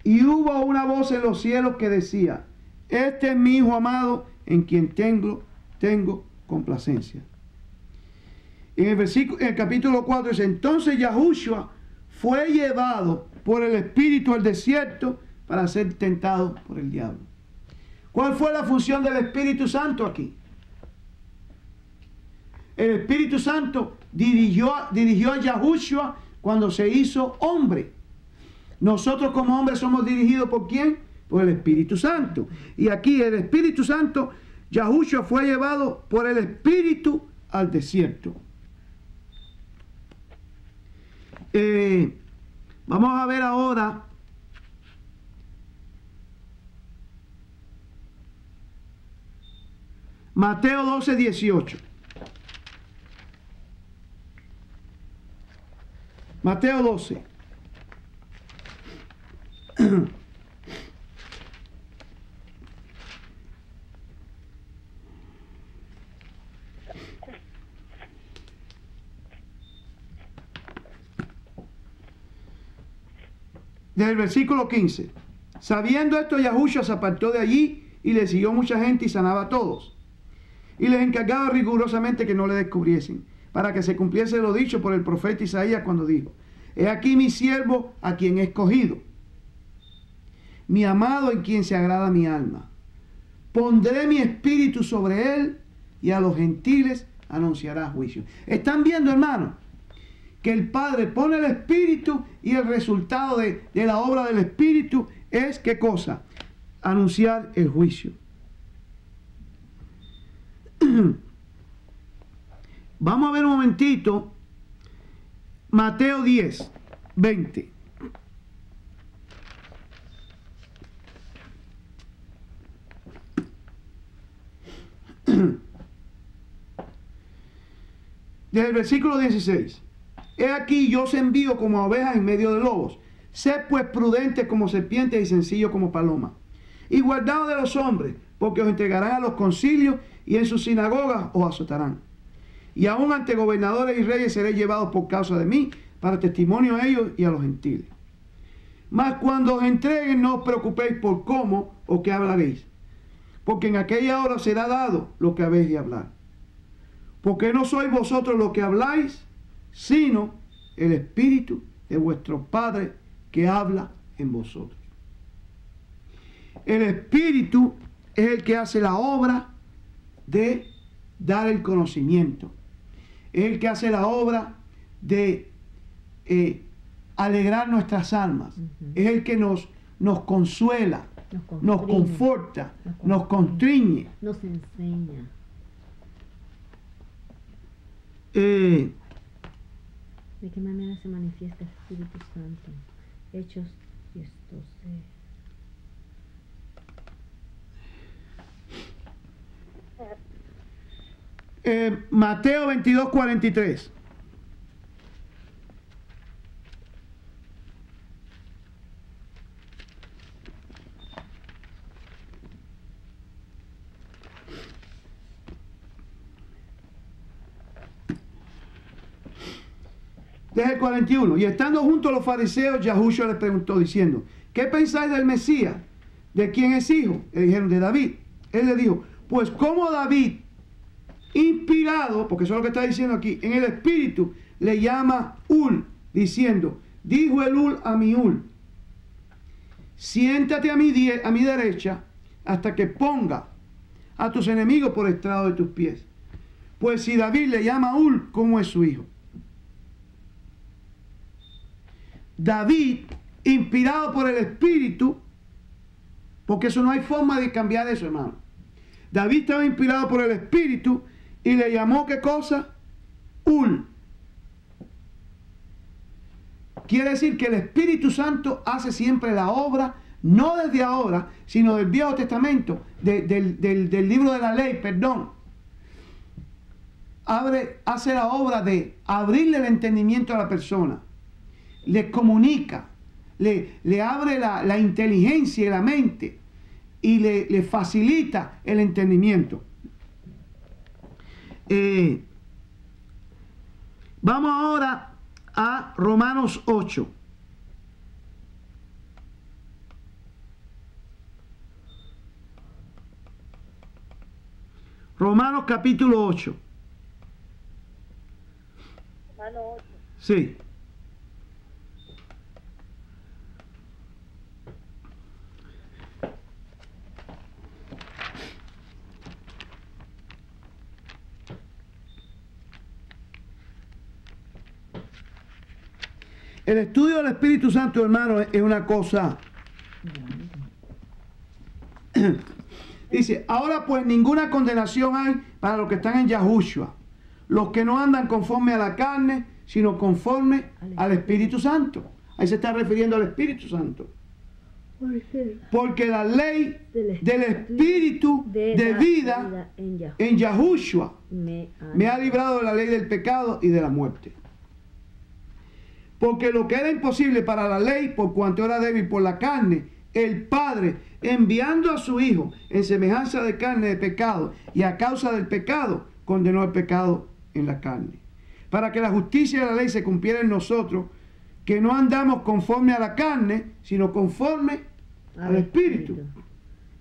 Y hubo una voz en los cielos que decía, este es mi Hijo amado, en quien tengo complacencia. En el capítulo 4 dice, entonces Yahushua fue llevado por el Espíritu al desierto para ser tentado por el diablo. ¿Cuál fue la función del Espíritu Santo aquí? El Espíritu Santo dirigió a Yahushua cuando se hizo hombre. Nosotros como hombres somos dirigidos ¿por quién? Por el Espíritu Santo. Y aquí el Espíritu Santo, Yahushua fue llevado por el Espíritu al desierto. Vamos a ver ahora Mateo 12:18. Mateo 12. Desde el versículo 15. Sabiendo esto, Yahushua se apartó de allí y le siguió mucha gente y sanaba a todos. Y les encargaba rigurosamente que no le descubriesen, para que se cumpliese lo dicho por el profeta Isaías cuando dijo, he aquí mi siervo a quien he escogido, mi amado en quien se agrada mi alma. Pondré mi espíritu sobre él y a los gentiles anunciará juicio. ¿Están viendo, hermano? Que el Padre pone el espíritu y el resultado de la obra del espíritu es ¿qué cosa? Anunciar el juicio. Vamos a ver un momentito Mateo 10:20. Desde el versículo 16. He aquí yo os envío como ovejas en medio de lobos. Sed pues prudentes como serpientes y sencillos como palomas. Y guardaos de los hombres, porque os entregarán a los concilios y en sus sinagogas os azotarán. Y aún ante gobernadores y reyes seréis llevados por causa de mí, para testimonio a ellos y a los gentiles. Mas cuando os entreguen no os preocupéis por cómo o qué hablaréis, porque en aquella hora será dado lo que habéis de hablar. Porque no sois vosotros los que habláis, sino el Espíritu de vuestro Padre que habla en vosotros. El Espíritu es el que hace la obra de dar el conocimiento. Es el que hace la obra de alegrar nuestras almas. Es el que nos consuela, nos conforta, nos constriñe. Nos enseña. ¿De qué manera se manifiesta el Espíritu Santo? Hechos 10:12. Mateo 22:43. Deja el 41. Y estando junto a los fariseos, Yahushua les preguntó diciendo, ¿qué pensáis del Mesías? ¿De quién es hijo? Le dijeron, de David. Él le dijo, pues como David, inspirado, porque eso es lo que está diciendo aquí, en el Espíritu, le llama Ul, diciendo, dijo el Ul a mi Ul, siéntate a mi derecha hasta que ponga a tus enemigos por estrado de tus pies. Pues si David le llama Ul, ¿cómo es su hijo? David, inspirado por el Espíritu, porque eso no hay forma de cambiar eso, hermano. David estaba inspirado por el Espíritu y le llamó, ¿qué cosa? Ul. Quiere decir que el Espíritu Santo hace siempre la obra, no desde ahora, sino del Viejo Testamento, del libro de la ley, perdón. Hace la obra de abrirle el entendimiento a la persona, le comunica, le abre la inteligencia y la mente y le facilita el entendimiento. Vamos ahora a Romanos 8. Romanos capítulo 8. Romano 8. Sí. El estudio del Espíritu Santo, hermano, es una cosa. Dice, ahora pues ninguna condenación hay para los que están en Yahushua, los que no andan conforme a la carne, sino conforme al Espíritu Santo. Ahí se está refiriendo al Espíritu Santo. Porque la ley del Espíritu de vida en Yahushua me ha librado de la ley del pecado y de la muerte. Porque lo que era imposible para la ley, por cuanto era débil por la carne, el Padre, enviando a su Hijo en semejanza de carne de pecado, y a causa del pecado, condenó el pecado en la carne. Para que la justicia de la ley se cumpliera en nosotros, que no andamos conforme a la carne, sino conforme al Espíritu.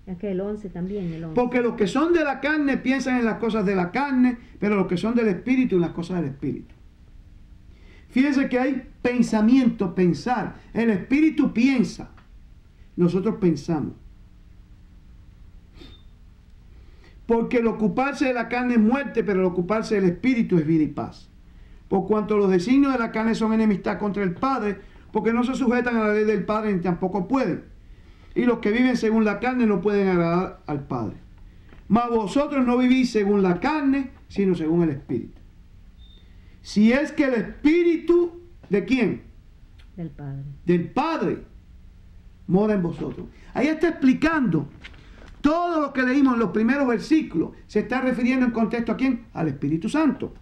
Es que el 11 también, el 11. Porque los que son de la carne piensan en las cosas de la carne, pero los que son del Espíritu en las cosas del Espíritu. Fíjense que hay pensamiento, pensar. El Espíritu piensa. Nosotros pensamos. Porque el ocuparse de la carne es muerte, pero el ocuparse del Espíritu es vida y paz. Por cuanto los designios de la carne son enemistad contra el Padre, porque no se sujetan a la ley del Padre ni tampoco pueden. Y los que viven según la carne no pueden agradar al Padre. Mas vosotros no vivís según la carne, sino según el Espíritu. Si es que el Espíritu, ¿de quién? Del Padre. Del Padre mora en vosotros. Ahí está explicando todo lo que leímos en los primeros versículos. Se está refiriendo en contexto a quién? Al Espíritu Santo.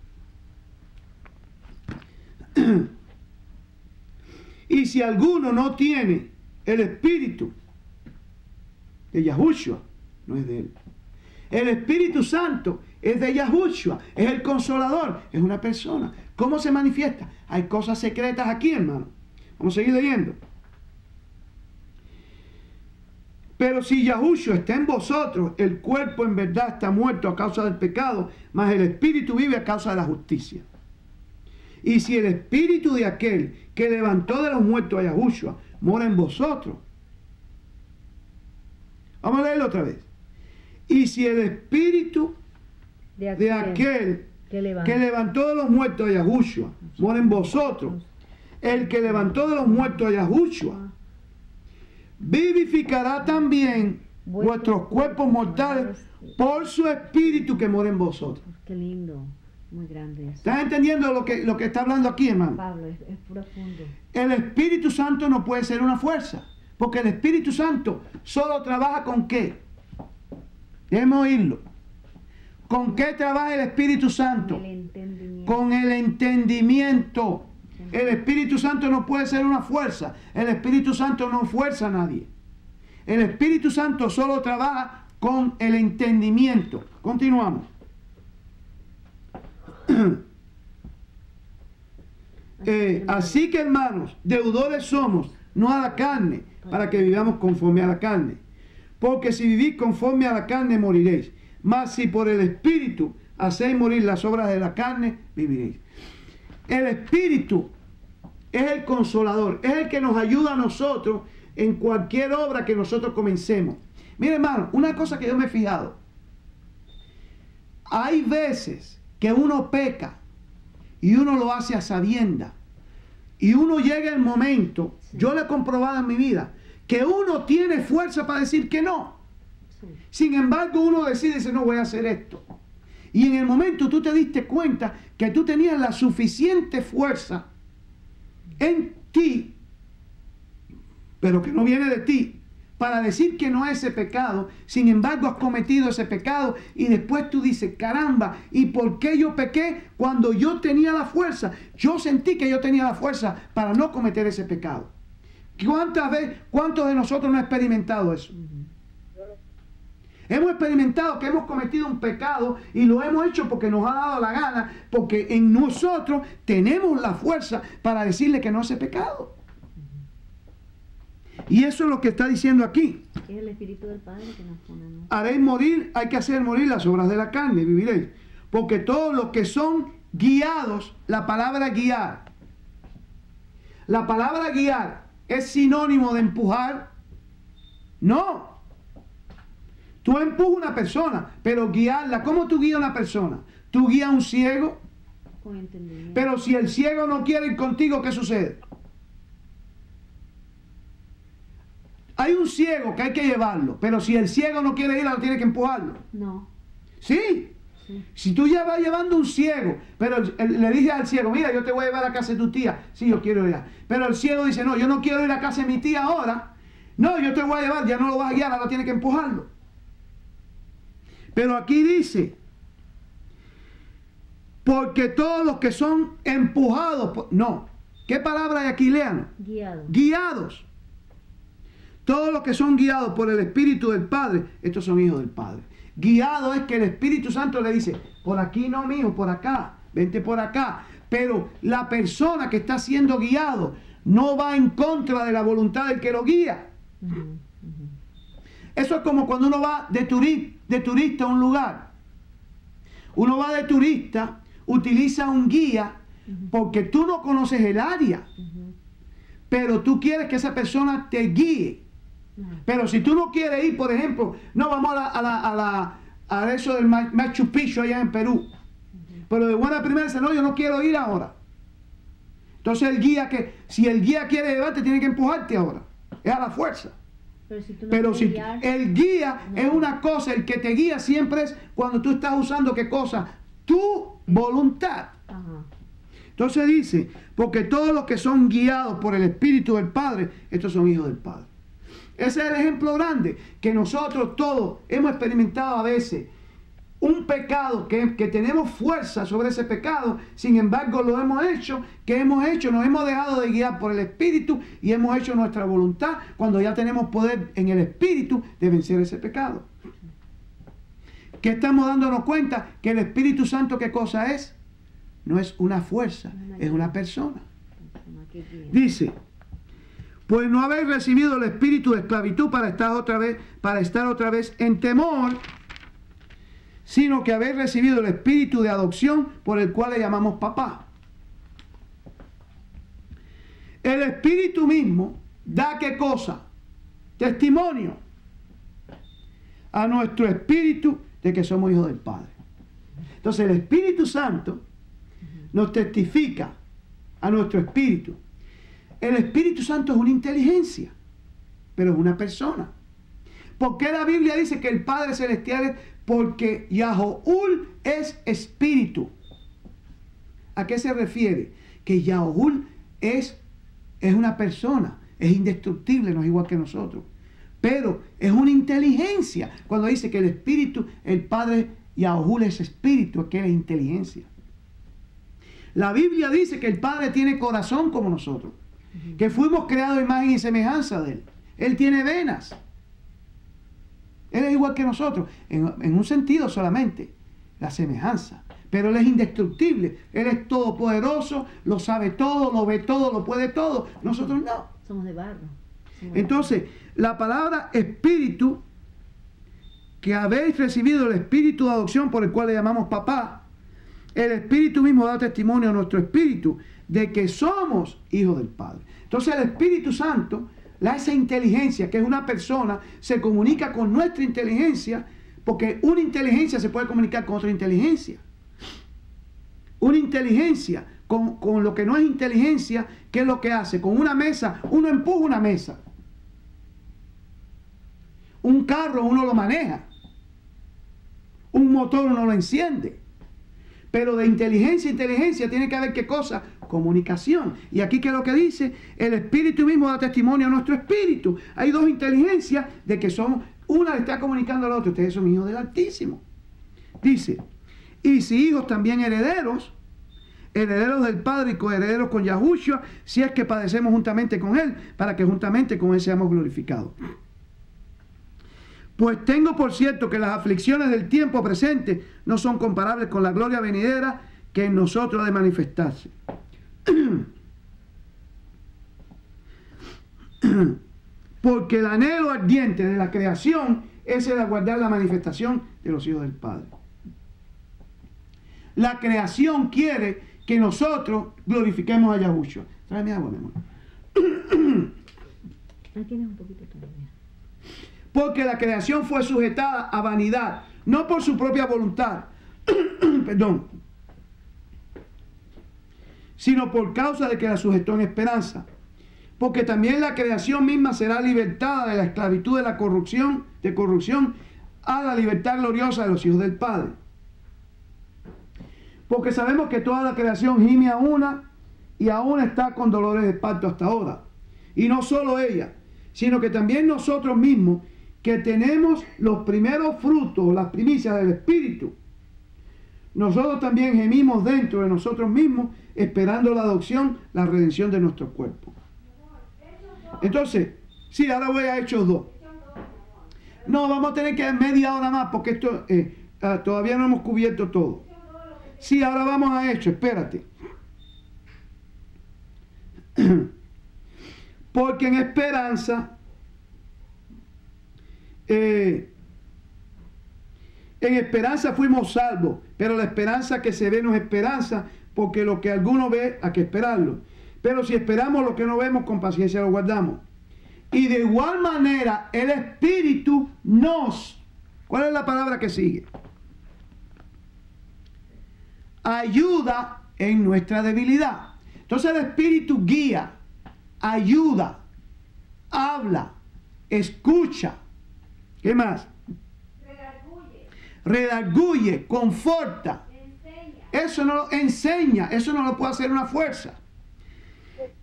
Y si alguno no tiene el Espíritu de Yahushua, no es de él. El Espíritu Santo es de Yahushua, es el Consolador, es una persona. ¿Cómo se manifiesta? Hay cosas secretas aquí, hermano. Vamos a seguir leyendo. Pero si Yahushua está en vosotros, el cuerpo en verdad está muerto a causa del pecado, mas el Espíritu vive a causa de la justicia. Y si el Espíritu de aquel que levantó de los muertos a Yahushua mora en vosotros. Vamos a leerlo otra vez. Y si el Espíritu de aquel que levantó de los muertos a Yahushua mora en vosotros, el que levantó de los muertos a Yahushua vivificará también vuestros cuerpos mortales por su Espíritu que mora en vosotros. Qué lindo, muy grande eso. ¿Estás entendiendo lo que está hablando aquí, hermano? Pablo, es profundo. El Espíritu Santo no puede ser una fuerza, porque el Espíritu Santo solo trabaja con ¿qué? Déjeme oírlo. ¿Con qué trabaja el Espíritu Santo? El entendimiento. Con el entendimiento. El Espíritu Santo no puede ser una fuerza. El Espíritu Santo no fuerza a nadie. El Espíritu Santo solo trabaja con el entendimiento. Continuamos. Así que hermanos, deudores somos, no a la carne, para que vivamos conforme a la carne. Porque si vivís conforme a la carne, moriréis. Mas si por el Espíritu hacéis morir las obras de la carne, viviréis. El Espíritu es el consolador, es el que nos ayuda a nosotros en cualquier obra que nosotros comencemos. Mire, hermano, una cosa que yo me he fijado. Hay veces que uno peca y uno lo hace a sabiendas. Y uno llega el momento, yo lo he comprobado en mi vida, que uno tiene fuerza para decir que no. Sin embargo, uno decide, dice, no voy a hacer esto. Y en el momento tú te diste cuenta que tú tenías la suficiente fuerza en ti, pero que no viene de ti, para decir que no a ese pecado. Sin embargo, has cometido ese pecado y después tú dices, caramba, ¿y por qué yo pequé cuando yo tenía la fuerza? Yo sentí que yo tenía la fuerza para no cometer ese pecado. ¿Cuántos de nosotros no han experimentado eso? Hemos experimentado que hemos cometido un pecado y lo hemos hecho porque nos ha dado la gana, porque en nosotros tenemos la fuerza para decirle que no a ese pecado. Y eso es lo que está diciendo aquí. Es el Espíritu del Padre que nos pone, ¿no? Haréis morir, hay que hacer morir las obras de la carne, viviréis. Porque todos los que son guiados, la palabra guiar. La palabra guiar es sinónimo de empujar. No. Tú empujas a una persona, pero guiarla, ¿cómo tú guías a una persona? Tú guías a un ciego. Con entendimiento. Pero si el ciego no quiere ir contigo, ¿qué sucede? Hay un ciego que hay que llevarlo, pero si el ciego no quiere ir, no tiene que empujarlo. No. ¿Sí? Sí. Si tú ya vas llevando un ciego, pero le dices al ciego, mira, yo te voy a llevar a casa de tu tía. Sí, yo quiero ir. Pero el ciego dice, no, yo no quiero ir a casa de mi tía ahora. No, yo te voy a llevar, ya no lo vas a guiar, ahora tienes que empujarlo. Pero aquí dice, porque todos los que son empujados, no. ¿Qué palabra hay aquí, lean? Guiado. Guiados. Todos los que son guiados por el Espíritu del Padre, estos son hijos del Padre. Guiado es que el Espíritu Santo le dice, por aquí no, mijo, por acá, vente por acá. Pero la persona que está siendo guiado no va en contra de la voluntad del que lo guía. Eso es como cuando uno va de turista a un lugar. Uno va de turista, utiliza un guía, porque tú no conoces el área. Pero tú quieres que esa persona te guíe. Pero si tú no quieres ir, por ejemplo, no vamos a eso del Machu Picchu allá en Perú. Pero de buena primera dice, no, yo no quiero ir ahora. Entonces el guía, si el guía quiere llevarte, tiene que empujarte ahora. Es a la fuerza. Pero si el guía es una cosa, el que te guía siempre es cuando tú estás usando ¿qué cosa? Tu voluntad. Entonces dice, porque todos los que son guiados por el Espíritu del Padre, estos son hijos del Padre. Ese es el ejemplo grande, que nosotros todos hemos experimentado a veces un pecado, que tenemos fuerza sobre ese pecado, sin embargo lo hemos hecho, nos hemos dejado de guiar por el Espíritu y hemos hecho nuestra voluntad cuando ya tenemos poder en el Espíritu de vencer ese pecado. ¿Qué estamos dándonos cuenta? Que el Espíritu Santo, ¿qué cosa es? No es una fuerza, es una persona. Dice, pues no habéis recibido el espíritu de esclavitud para estar otra vez en temor, sino que habéis recibido el espíritu de adopción por el cual le llamamos papá. El Espíritu mismo da ¿qué cosa? Testimonio a nuestro espíritu de que somos hijos del Padre. Entonces el Espíritu Santo nos testifica a nuestro espíritu. El Espíritu Santo es una inteligencia, pero es una persona. ¿Por qué la Biblia dice que el Padre Celestial es? Porque Yahoul es espíritu. ¿A qué se refiere? Que Yahoul es una persona, es indestructible, no es igual que nosotros. Pero es una inteligencia. Cuando dice que el espíritu, el Padre Yahoul es espíritu, que es inteligencia. La Biblia dice que el Padre tiene corazón como nosotros, que fuimos creados a imagen y semejanza de Él. Él tiene venas. Él es igual que nosotros, en un sentido solamente, la semejanza. pero Él es indestructible. Él es todopoderoso, lo sabe todo, lo ve todo, lo puede todo. Nosotros no. Somos de barro. Entonces, la palabra espíritu, que habéis recibido el espíritu de adopción por el cual le llamamos papá, el espíritu mismo da testimonio a nuestro espíritu de que somos hijos del Padre. Entonces el Espíritu Santo, esa inteligencia que es una persona, se comunica con nuestra inteligencia, porque una inteligencia se puede comunicar con otra inteligencia. Una inteligencia con lo que no es inteligencia, ¿qué es lo que hace? Con una mesa, uno empuja una mesa. Un carro uno lo maneja. Un motor uno lo enciende. Pero de inteligencia a inteligencia tiene que haber ¿qué cosa? Comunicación. Y aquí, ¿qué es lo que dice? El Espíritu mismo da testimonio a nuestro espíritu. Hay dos inteligencias de que somos, una le está comunicando a la otra. Ustedes son hijos del Altísimo. Dice, y si hijos también herederos, herederos del Padre y coherederos con Yahushua, si es que padecemos juntamente con Él, para que juntamente con Él seamos glorificados. Pues tengo por cierto que las aflicciones del tiempo presente no son comparables con la gloria venidera que en nosotros ha de manifestarse. Porque el anhelo ardiente de la creación es el aguardar la manifestación de los hijos del Padre. La creación quiere que nosotros glorifiquemos a Yahushua. Tráeme agua, mi amor. Ahí tienes un poquito todavía. Porque la creación fue sujetada a vanidad, no por su propia voluntad, perdón, sino por causa de que la sujetó en esperanza. Porque también la creación misma será libertada de la esclavitud de la corrupción, a la libertad gloriosa de los hijos del Padre. Porque sabemos que toda la creación gime a una y aún está con dolores de parto hasta ahora. Y no solo ella, sino que también nosotros mismos, que tenemos los primeros frutos, las primicias del Espíritu, nosotros también gemimos dentro de nosotros mismos, esperando la adopción, la redención de nuestro cuerpo. Entonces, sí, ahora voy a Hechos 2. No, vamos a tener que media hora más, porque esto todavía no hemos cubierto todo. Sí, ahora vamos a Hechos, espérate. Porque en esperanza, en esperanza fuimos salvos, pero la esperanza que se ve no es esperanza, porque lo que alguno ve hay que esperarlo. Pero si esperamos lo que no vemos, con paciencia lo guardamos. Y de igual manera el Espíritu nos, ¿cuál es la palabra que sigue? Ayuda en nuestra debilidad. Entonces el Espíritu guía, ayuda, habla, escucha. ¿Qué más? Redarguye, conforta. Eso no lo enseña, eso no lo puede hacer una fuerza.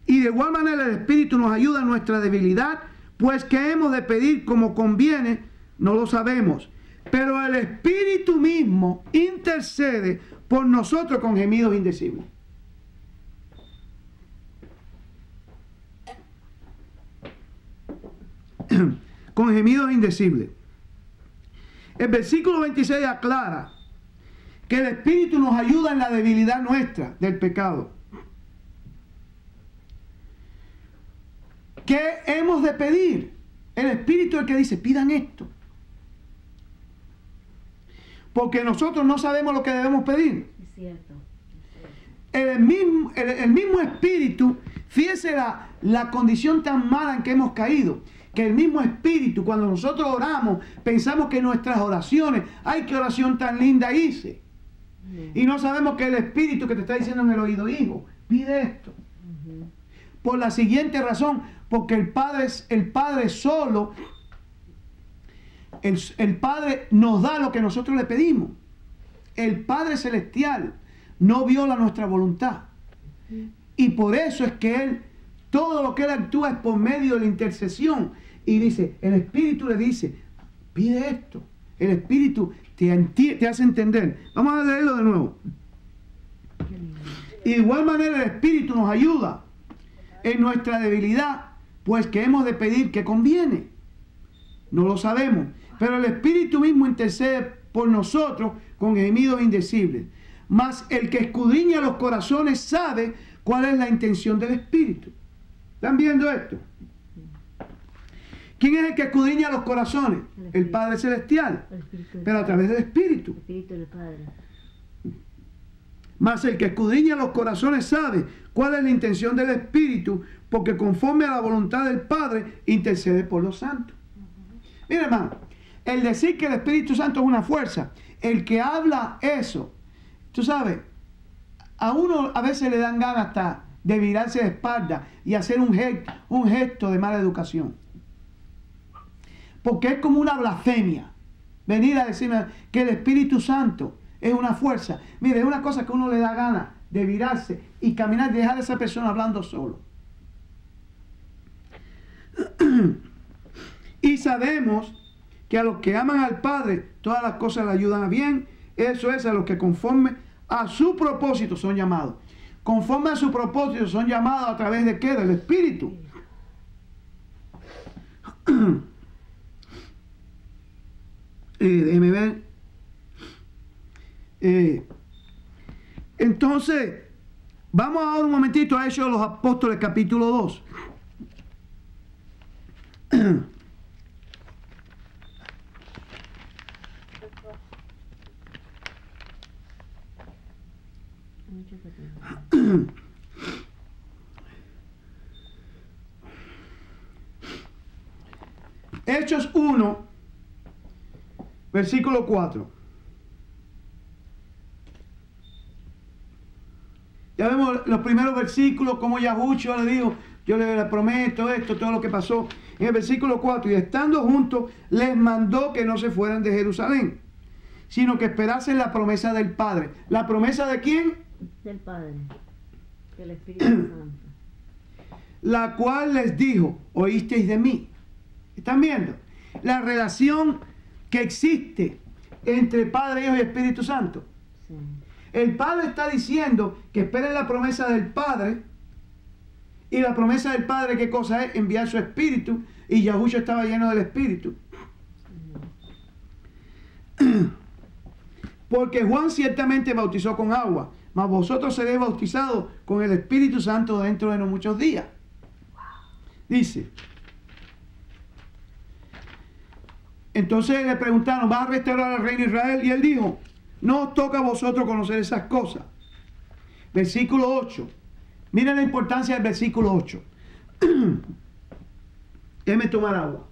Y de igual manera el Espíritu nos ayuda en nuestra debilidad, pues que hemos de pedir como conviene, no lo sabemos. Pero el Espíritu mismo intercede por nosotros con gemidos indecibles. Con gemidos indecibles. El versículo 26 aclara que el Espíritu nos ayuda en la debilidad nuestra del pecado. ¿Qué hemos de pedir? El Espíritu es el que dice, pidan esto. Porque nosotros no sabemos lo que debemos pedir. Es cierto. El mismo Espíritu, fíjese la condición tan mala en que hemos caído, que el mismo Espíritu, cuando nosotros oramos, pensamos que nuestras oraciones, ¡ay, qué oración tan linda hice! Y no sabemos que el Espíritu que te está diciendo en el oído, hijo, pide esto. Por la siguiente razón, porque el Padre solo, el Padre nos da lo que nosotros le pedimos. El Padre Celestial no viola nuestra voluntad. Y por eso es que Él, todo lo que Él actúa es por medio de la intercesión. Y dice, el Espíritu le dice, pide esto. El Espíritu te hace entender. Vamos a leerlo de nuevo. Y de igual manera el Espíritu nos ayuda en nuestra debilidad, pues que hemos de pedir que conviene. No lo sabemos, pero el Espíritu mismo intercede por nosotros con gemidos indecibles. Mas el que escudriña los corazones sabe cuál es la intención del Espíritu. ¿Están viendo esto? ¿Quién es el que escudriña los corazones? El Padre Celestial. Pero a través del Espíritu. El Espíritu del Padre. Mas el que escudriña los corazones sabe cuál es la intención del Espíritu, porque conforme a la voluntad del Padre intercede por los santos. Mira, hermano, el decir que el Espíritu Santo es una fuerza, el que habla eso, tú sabes, a uno a veces le dan ganas hasta de virarse de espalda y hacer un gesto de mala educación. Porque es como una blasfemia venir a decirme que el Espíritu Santo es una fuerza. Mire, es una cosa que uno le da ganas de virarse y caminar y dejar a esa persona hablando solo. Y sabemos que a los que aman al Padre todas las cosas le ayudan a bien. Eso es, a los que conforme a su propósito son llamados. Conforme a su propósito son llamados a través de ¿qué? Del Espíritu. Déjeme ver. Entonces, vamos ahora un momentito a Hechos de los Apóstoles, capítulo 2. Hechos 1, versículo 4. Ya vemos los primeros versículos, como Yahushua le dijo, yo le prometo esto, todo lo que pasó. En el versículo 4, y estando juntos, les mandó que no se fueran de Jerusalén, sino que esperasen la promesa del Padre. ¿La promesa de quién? Del Padre, del Espíritu Santo. La cual les dijo, oísteis de mí. ¿Están viendo? La relación que existe entre Padre, Hijo y Espíritu Santo. Sí. El Padre está diciendo que esperen la promesa del Padre. Y la promesa del Padre, ¿qué cosa es? Enviar su Espíritu. Y Yahushua estaba lleno del Espíritu. Porque Juan ciertamente bautizó con agua, mas vosotros seréis bautizados con el Espíritu Santo dentro de no muchos días. Dice. Entonces le preguntaron, ¿vas a restaurar al reino de Israel? Y él dijo, no os toca a vosotros conocer esas cosas. Versículo 8. Miren la importancia del versículo 8. Déjeme tomar agua.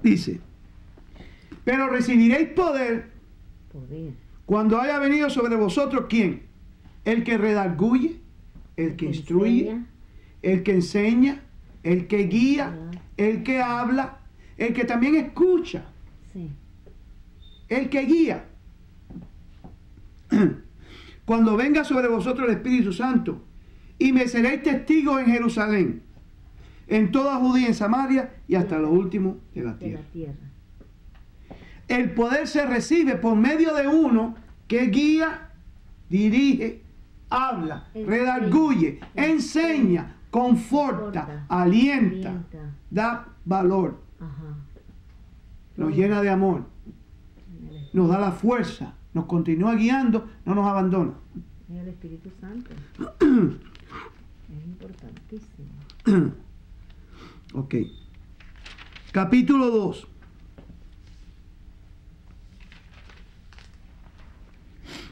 Dice, pero recibiréis poder cuando haya venido sobre vosotros, ¿quién? El que redarguye, el que instruye, el que enseña, el que guía, el que habla, el que también escucha, sí. El que guía. Cuando venga sobre vosotros el Espíritu Santo, y me seréis testigos en Jerusalén, en toda Judía, en Samaria y hasta lo último de la tierra. El poder se recibe por medio de uno que guía, dirige, habla, redarguye, enseña, conforta, alienta, da valor, nos llena de amor, nos da la fuerza, nos continúa guiando, no nos abandona. Es el Espíritu Santo. Es importantísimo. Ok. Capítulo 2.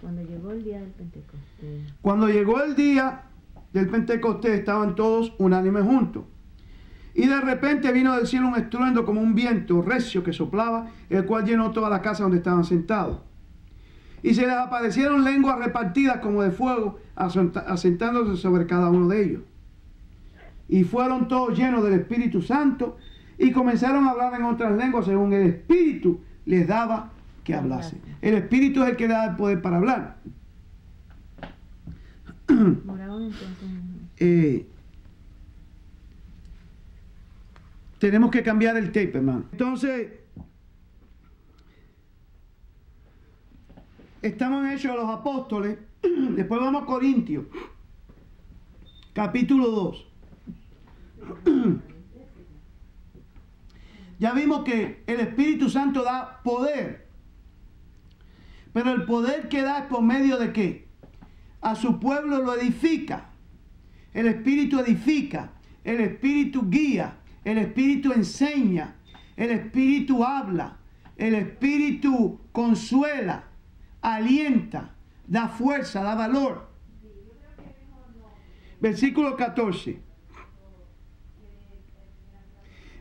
Cuando llegó el día del Pentecostés. Cuando llegó el día del Pentecostés, estaban todos unánimes juntos. Y de repente vino del cielo un estruendo como un viento recio que soplaba, el cual llenó toda la casa donde estaban sentados. Y se les aparecieron lenguas repartidas como de fuego, asentándose sobre cada uno de ellos. Y fueron todos llenos del Espíritu Santo y comenzaron a hablar en otras lenguas según el Espíritu les daba que hablasen. El Espíritu es el que da el poder para hablar. Tenemos que cambiar el tape, hermano. Entonces, estamos en Hechos de los Apóstoles. Después vamos a Corintios, capítulo 2. Ya vimos que el Espíritu Santo da poder. Pero el poder que da es por medio de ¿qué? A su pueblo lo edifica. El Espíritu edifica. El Espíritu guía. El Espíritu enseña. El Espíritu habla. El Espíritu consuela. Alienta. Da fuerza, da valor. Versículo 14.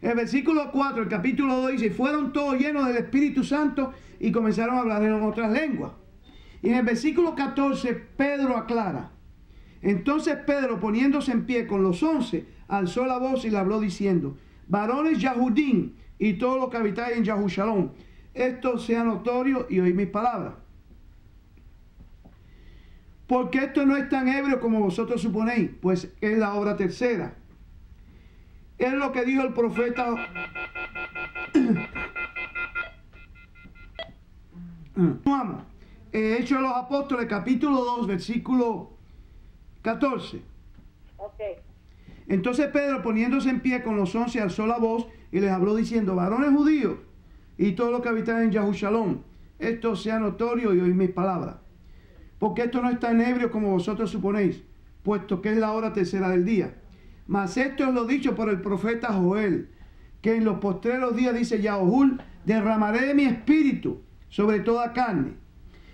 El versículo 4, el capítulo 2 dice, fueron todos llenos del Espíritu Santo y comenzaron a hablar en otras lenguas. Y en el versículo 14, Pedro aclara. Entonces Pedro, poniéndose en pie con los 11, alzó la voz y le habló diciendo, varones Yahudín y todos los que habitáis en Yahushalom, esto sea notorio y oíd mis palabras. Porque esto no es tan ebrio como vosotros suponéis, pues es la obra tercera. Es lo que dijo el profeta. Vamos. Hechos de los Apóstoles, capítulo 2, versículo 14. Ok. Entonces Pedro, poniéndose en pie con los 11, alzó la voz y les habló diciendo, varones judíos y todos los que habitan en Yahushalom, esto sea notorio y oíd mis palabras. Porque esto no es tan ebrio como vosotros suponéis, puesto que es la hora tercera del día. Mas esto es lo dicho por el profeta Joel, que en los postreros días dice Yahuul, derramaré de mi espíritu sobre toda carne,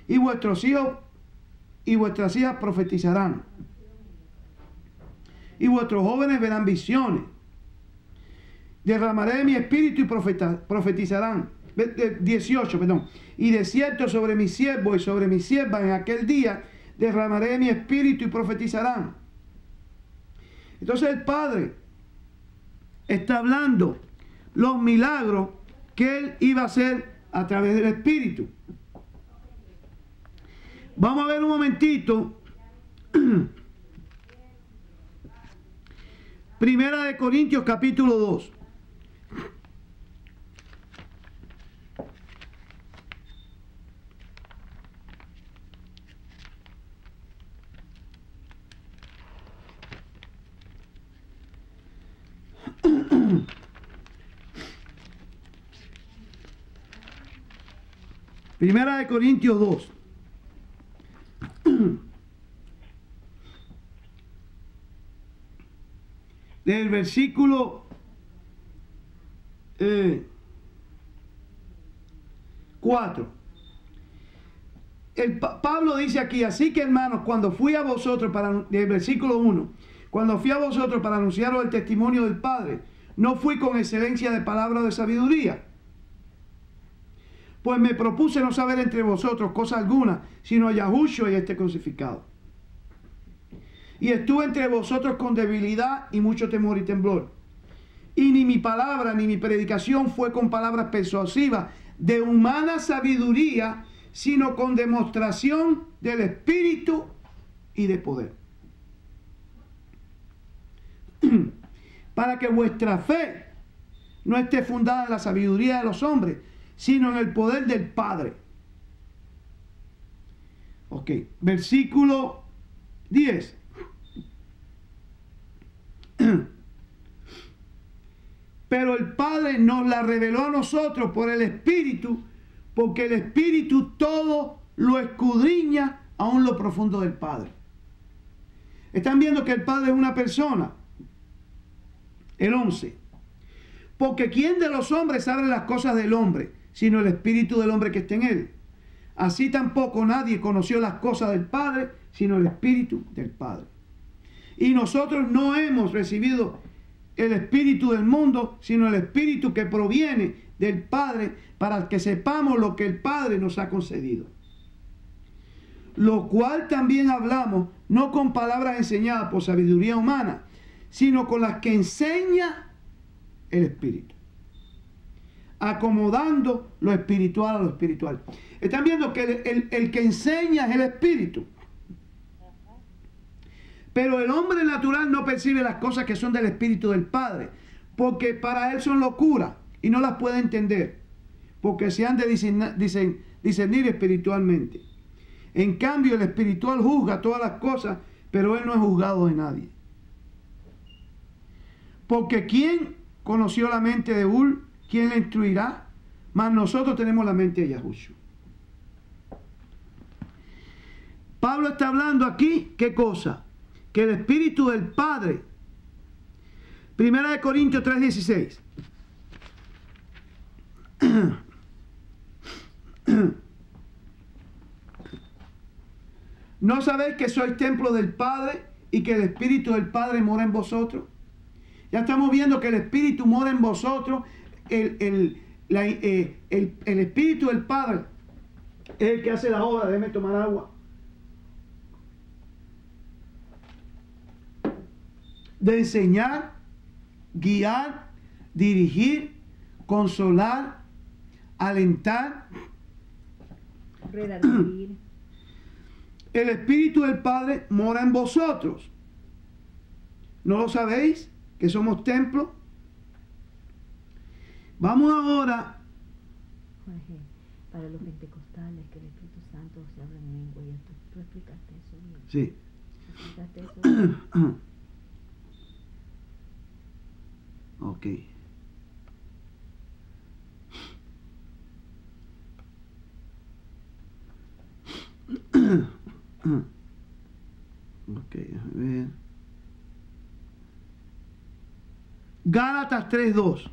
y vuestros hijos y vuestras hijas profetizarán, y vuestros jóvenes verán visiones. Derramaré de mi espíritu y profetizarán. 18, perdón. Y de cierto sobre mis siervos y sobre mis siervas en aquel día derramaré de mi espíritu y profetizarán. Entonces el Padre está hablando los milagros que Él iba a hacer a través del Espíritu. Vamos a ver un momentito. Primera de Corintios capítulo 2. Primera de Corintios 2. Del versículo 4. Pablo dice aquí, así que hermanos, cuando fui a vosotros del versículo 1, cuando fui a vosotros para anunciaros el testimonio del Padre, no fui con excelencia de palabra de sabiduría, pues me propuse no saber entre vosotros cosa alguna, sino a Yahushua y este crucificado. Y estuve entre vosotros con debilidad y mucho temor y temblor. Y ni mi palabra ni mi predicación fue con palabras persuasivas de humana sabiduría, sino con demostración del Espíritu y de poder. Para que vuestra fe no esté fundada en la sabiduría de los hombres, sino en el poder del Padre. Ok, versículo 10. Pero el Padre nos la reveló a nosotros por el Espíritu, porque el Espíritu todo lo escudriña aún lo profundo del Padre. Están viendo que el Padre es una persona. El 11. Porque ¿quién de los hombres sabe las cosas del hombre, sino el Espíritu del hombre que está en él? Así tampoco nadie conoció las cosas del Padre, sino el Espíritu del Padre. Y nosotros no hemos recibido el Espíritu del mundo, sino el Espíritu que proviene del Padre, para que sepamos lo que el Padre nos ha concedido. Lo cual también hablamos, no con palabras enseñadas por sabiduría humana, sino con las que enseña el Espíritu, acomodando lo espiritual a lo espiritual. Están viendo que el que enseña es el Espíritu. Pero el hombre natural no percibe las cosas que son del Espíritu del Padre, porque para él son locura y no las puede entender, porque se han de discernir espiritualmente. En cambio, el espiritual juzga todas las cosas, pero él no es juzgado de nadie. Porque ¿quién conoció la mente de Ul, ¿quién le instruirá? Mas nosotros tenemos la mente de Yahushua. Pablo está hablando aquí, ¿qué cosa? Que el Espíritu del Padre. Primera de Corintios 3:16. ¿No sabéis que sois templo del Padre y que el Espíritu del Padre mora en vosotros? Ya estamos viendo que el Espíritu mora en vosotros. El Espíritu del Padre es el que hace la obra. Déjeme tomar agua. De enseñar, guiar, dirigir, consolar, alentar. Redarguir. El Espíritu del Padre mora en vosotros. ¿No lo sabéis? Que somos templo. Vamos ahora. Jorge, para los pentecostales, que el Espíritu Santo se habla en lengua, y tú explicaste eso bien. Sí. ¿Explicaste eso bien? Ok. Ok, déjame ver. Gálatas 3:2.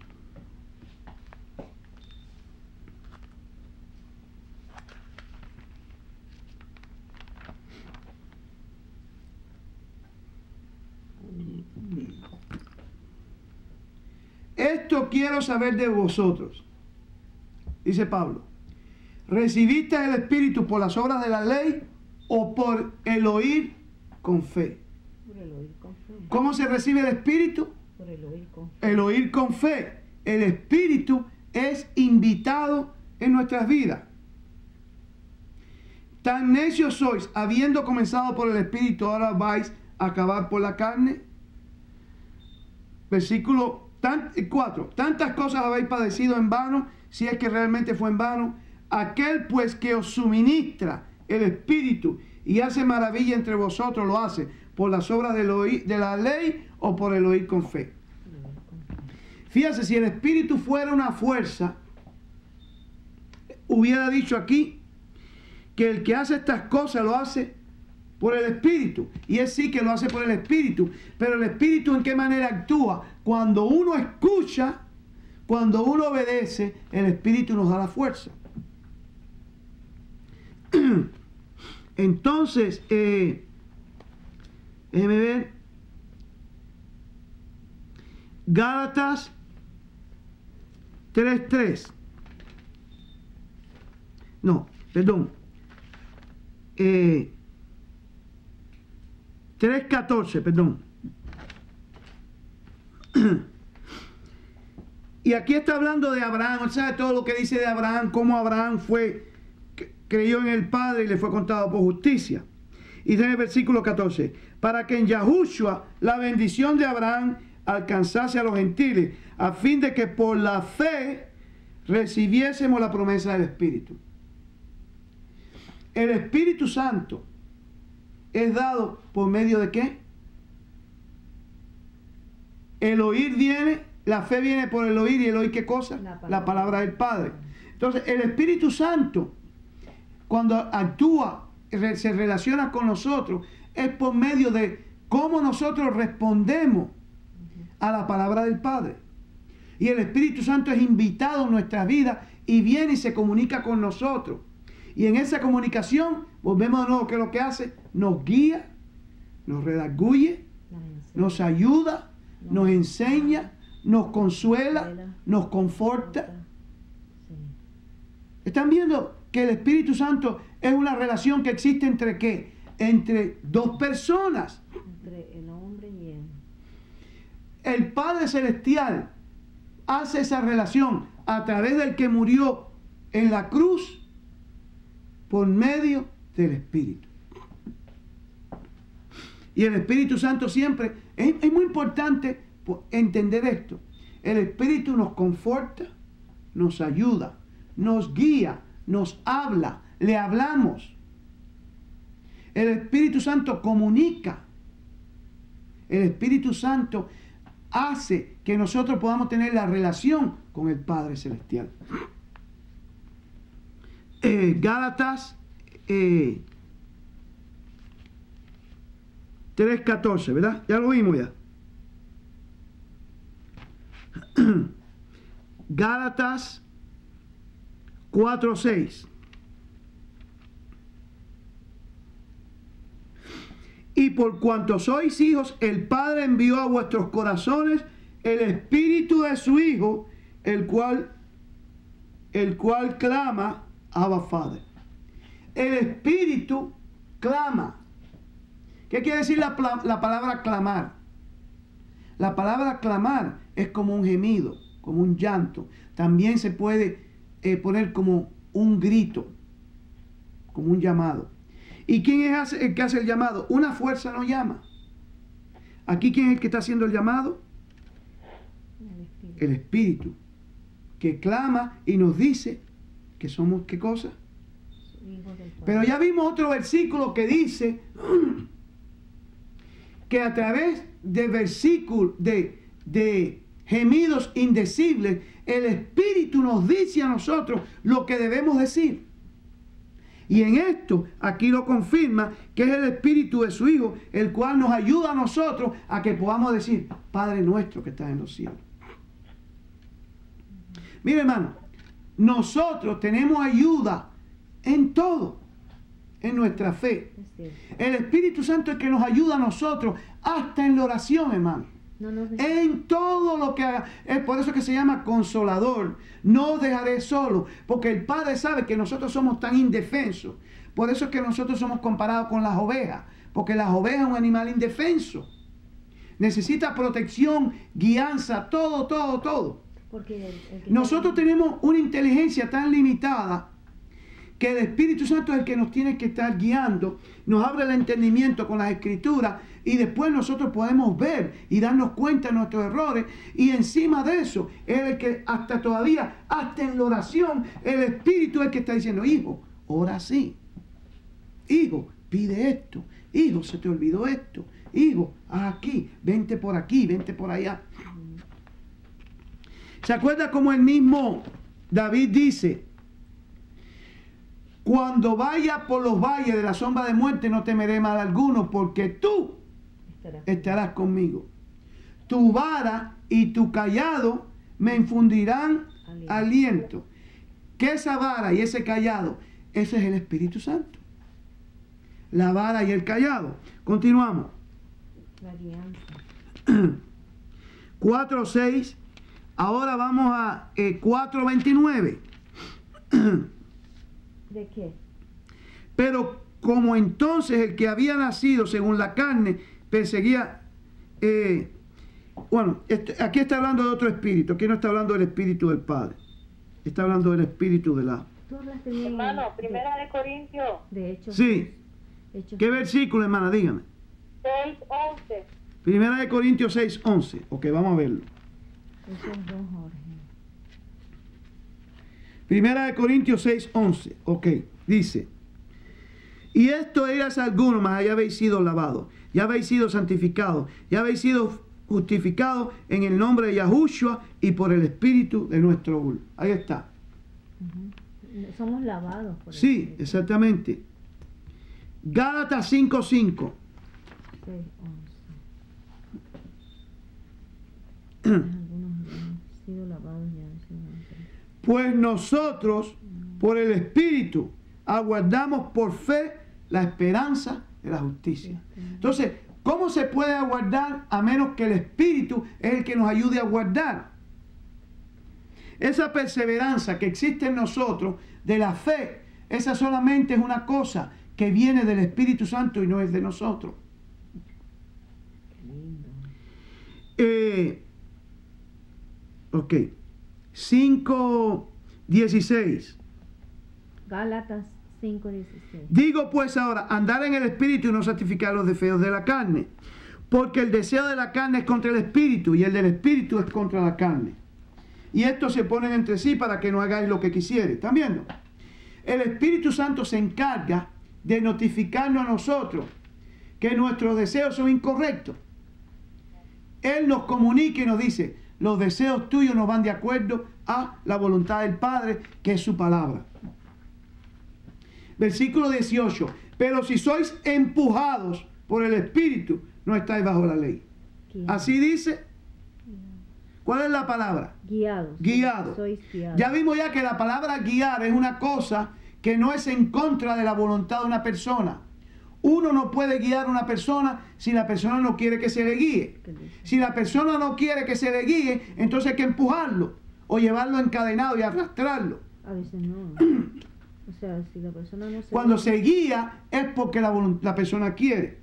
Esto quiero saber de vosotros, dice Pablo. ¿Recibiste el Espíritu por las obras de la ley o por el oír con fe? Por el oír con fe. ¿Cómo se recibe el Espíritu? Por el oír con fe. El oír con fe. El Espíritu es invitado en nuestras vidas. Tan necios sois, habiendo comenzado por el Espíritu, ahora vais a acabar por la carne. Versículo 4. Tantas cosas habéis padecido en vano, si es que realmente fue en vano. Aquel pues que os suministra el Espíritu y hace maravilla entre vosotros, lo hace por las obras de la ley o por el oír con fe. Fíjate, si el Espíritu fuera una fuerza, hubiera dicho aquí que el que hace estas cosas lo hace por el Espíritu. Y es sí que lo hace por el Espíritu. Pero el Espíritu, ¿en qué manera actúa? Cuando uno escucha, cuando uno obedece, el Espíritu nos da la fuerza. Entonces, déjeme ver. Gálatas 3:3. No, perdón. 3:14, perdón. Y aquí está hablando de Abraham, ¿sabe todo lo que dice de Abraham? Cómo Abraham creyó en el Padre y le fue contado por justicia. Y dice en el versículo 14, para que en Yahushua la bendición de Abraham alcanzase a los gentiles, a fin de que por la fe recibiésemos la promesa del Espíritu. El Espíritu Santo es dado por medio de ¿qué? El oír viene, la fe viene por el oír, y el oír ¿qué cosa? La palabra del Padre. Entonces, el Espíritu Santo, cuando actúa, se relaciona con nosotros, es por medio de cómo nosotros respondemos a la palabra del Padre. Y el Espíritu Santo es invitado en nuestra vida y viene y se comunica con nosotros. Y en esa comunicación, volvemos de nuevo, ¿qué es lo que hace? Nos guía, nos redarguye, nos ayuda, nos enseña, nos consuela, nos conforta. ¿Están viendo que el Espíritu Santo es una relación que existe entre qué? Entre dos personas. Entre el hombre y él. El Padre Celestial hace esa relación a través del que murió en la cruz por medio del Espíritu. Y el Espíritu Santo siempre, es muy importante entender esto. El Espíritu nos conforta, nos ayuda, nos guía, nos habla, le hablamos. El Espíritu Santo comunica. El Espíritu Santo hace que nosotros podamos tener la relación con el Padre Celestial. Gálatas 3:14, ¿verdad? Ya lo vimos ya. Gálatas 4:6. Y por cuanto sois hijos, el Padre envió a vuestros corazones el Espíritu de su Hijo, el cual clama, Abba Father. El Espíritu clama. ¿Qué quiere decir la palabra clamar? La palabra clamar es como un gemido, como un llanto. También se puede poner como un grito, como un llamado. ¿Y quién es el que hace el llamado? Una fuerza no llama. ¿Aquí quién es el que está haciendo el llamado? El Espíritu, que clama y nos dice que somos, ¿qué cosa? Pero ya vimos otro versículo que dice que a través de versículos, de gemidos indecibles, el Espíritu nos dice a nosotros lo que debemos decir. Y en esto, aquí lo confirma, que es el Espíritu de su Hijo, el cual nos ayuda a nosotros a que podamos decir, Padre nuestro que estás en los cielos. Mire, hermano, nosotros tenemos ayuda en todo, en nuestra fe. El Espíritu Santo es el que nos ayuda a nosotros, hasta en la oración, hermano. En todo lo que haga. Es por eso que se llama consolador. No os dejaré solo, porque el Padre sabe que nosotros somos tan indefensos. Por eso es que nosotros somos comparados con las ovejas, porque las ovejas es un animal indefenso. Necesita protección, guianza, todo. Porque nosotros tenemos una inteligencia tan limitada que el Espíritu Santo es el que nos tiene que estar guiando, nos abre el entendimiento con las Escrituras, y después nosotros podemos ver y darnos cuenta de nuestros errores, y encima de eso es el que hasta en la oración, el Espíritu es el que está diciendo, hijo, ora así, hijo, pide esto, hijo, se te olvidó esto, hijo, haz aquí, vente por allá. ¿Se acuerda cómo el mismo David dice? Cuando vaya por los valles de la sombra de muerte, no temeré mal alguno, porque tú estarás conmigo. Tu vara y tu callado me infundirán aliento. ¿Qué es esa vara y ese callado? Ese es el Espíritu Santo. La vara y el callado. Continuamos. La guianza. 4:6. Ahora vamos a 4:29. ¿De qué? Pero como entonces el que había nacido según la carne perseguía, aquí está hablando de otro espíritu, aquí no está hablando del Espíritu del Padre, está hablando del Espíritu de la... Tú hablaste bien. Hermano, Primera de Corintios. De hecho. Sí. ¿Qué versículo, hermana? Dígame. 6:11. Primera de Corintios 6:11. Ok, vamos a verlo. Esos dos, Jorge. Primera de Corintios 6:11. Ok, dice: y esto eras alguno, mas ya habéis sido lavados, ya habéis sido santificados, ya habéis sido justificados en el nombre de Yahushua y por el Espíritu de nuestro Ul. Ahí está. Somos lavados por el Sí, Espíritu. exactamente. Gálatas 5:5. 6:11. Algunos han sido lavados ya. Pues nosotros, por el Espíritu, aguardamos por fe la esperanza de la justicia. Entonces, ¿cómo se puede aguardar a menos que el Espíritu es el que nos ayude a guardar? Esa perseverancia que existe en nosotros de la fe, esa solamente es una cosa que viene del Espíritu Santo y no es de nosotros. Ok. 5:16. Gálatas 5:16. Digo pues ahora, andar en el Espíritu y no satisficar los deseos de la carne, porque el deseo de la carne es contra el Espíritu y el del Espíritu es contra la carne. Y estos se ponen entre sí para que no hagáis lo que quisieres. ¿Están viendo? El Espíritu Santo se encarga de notificarnos a nosotros que nuestros deseos son incorrectos. Él nos comunica y nos dice, los deseos tuyos nos van de acuerdo a la voluntad del Padre, que es su palabra. Versículo 18. Pero si sois empujados por el Espíritu, no estáis bajo la ley. Guiados. Así dice. ¿Cuál es la palabra? Guiados. Guiado. Sois guiados. Ya vimos ya que la palabra guiar es una cosa que no es en contra de la voluntad de una persona. Uno no puede guiar a una persona si la persona no quiere que se le guíe. Si la persona no quiere que se le guíe, entonces hay que empujarlo o llevarlo encadenado y arrastrarlo. A veces no. O sea, si la persona no se... Cuando se guía es porque la persona quiere.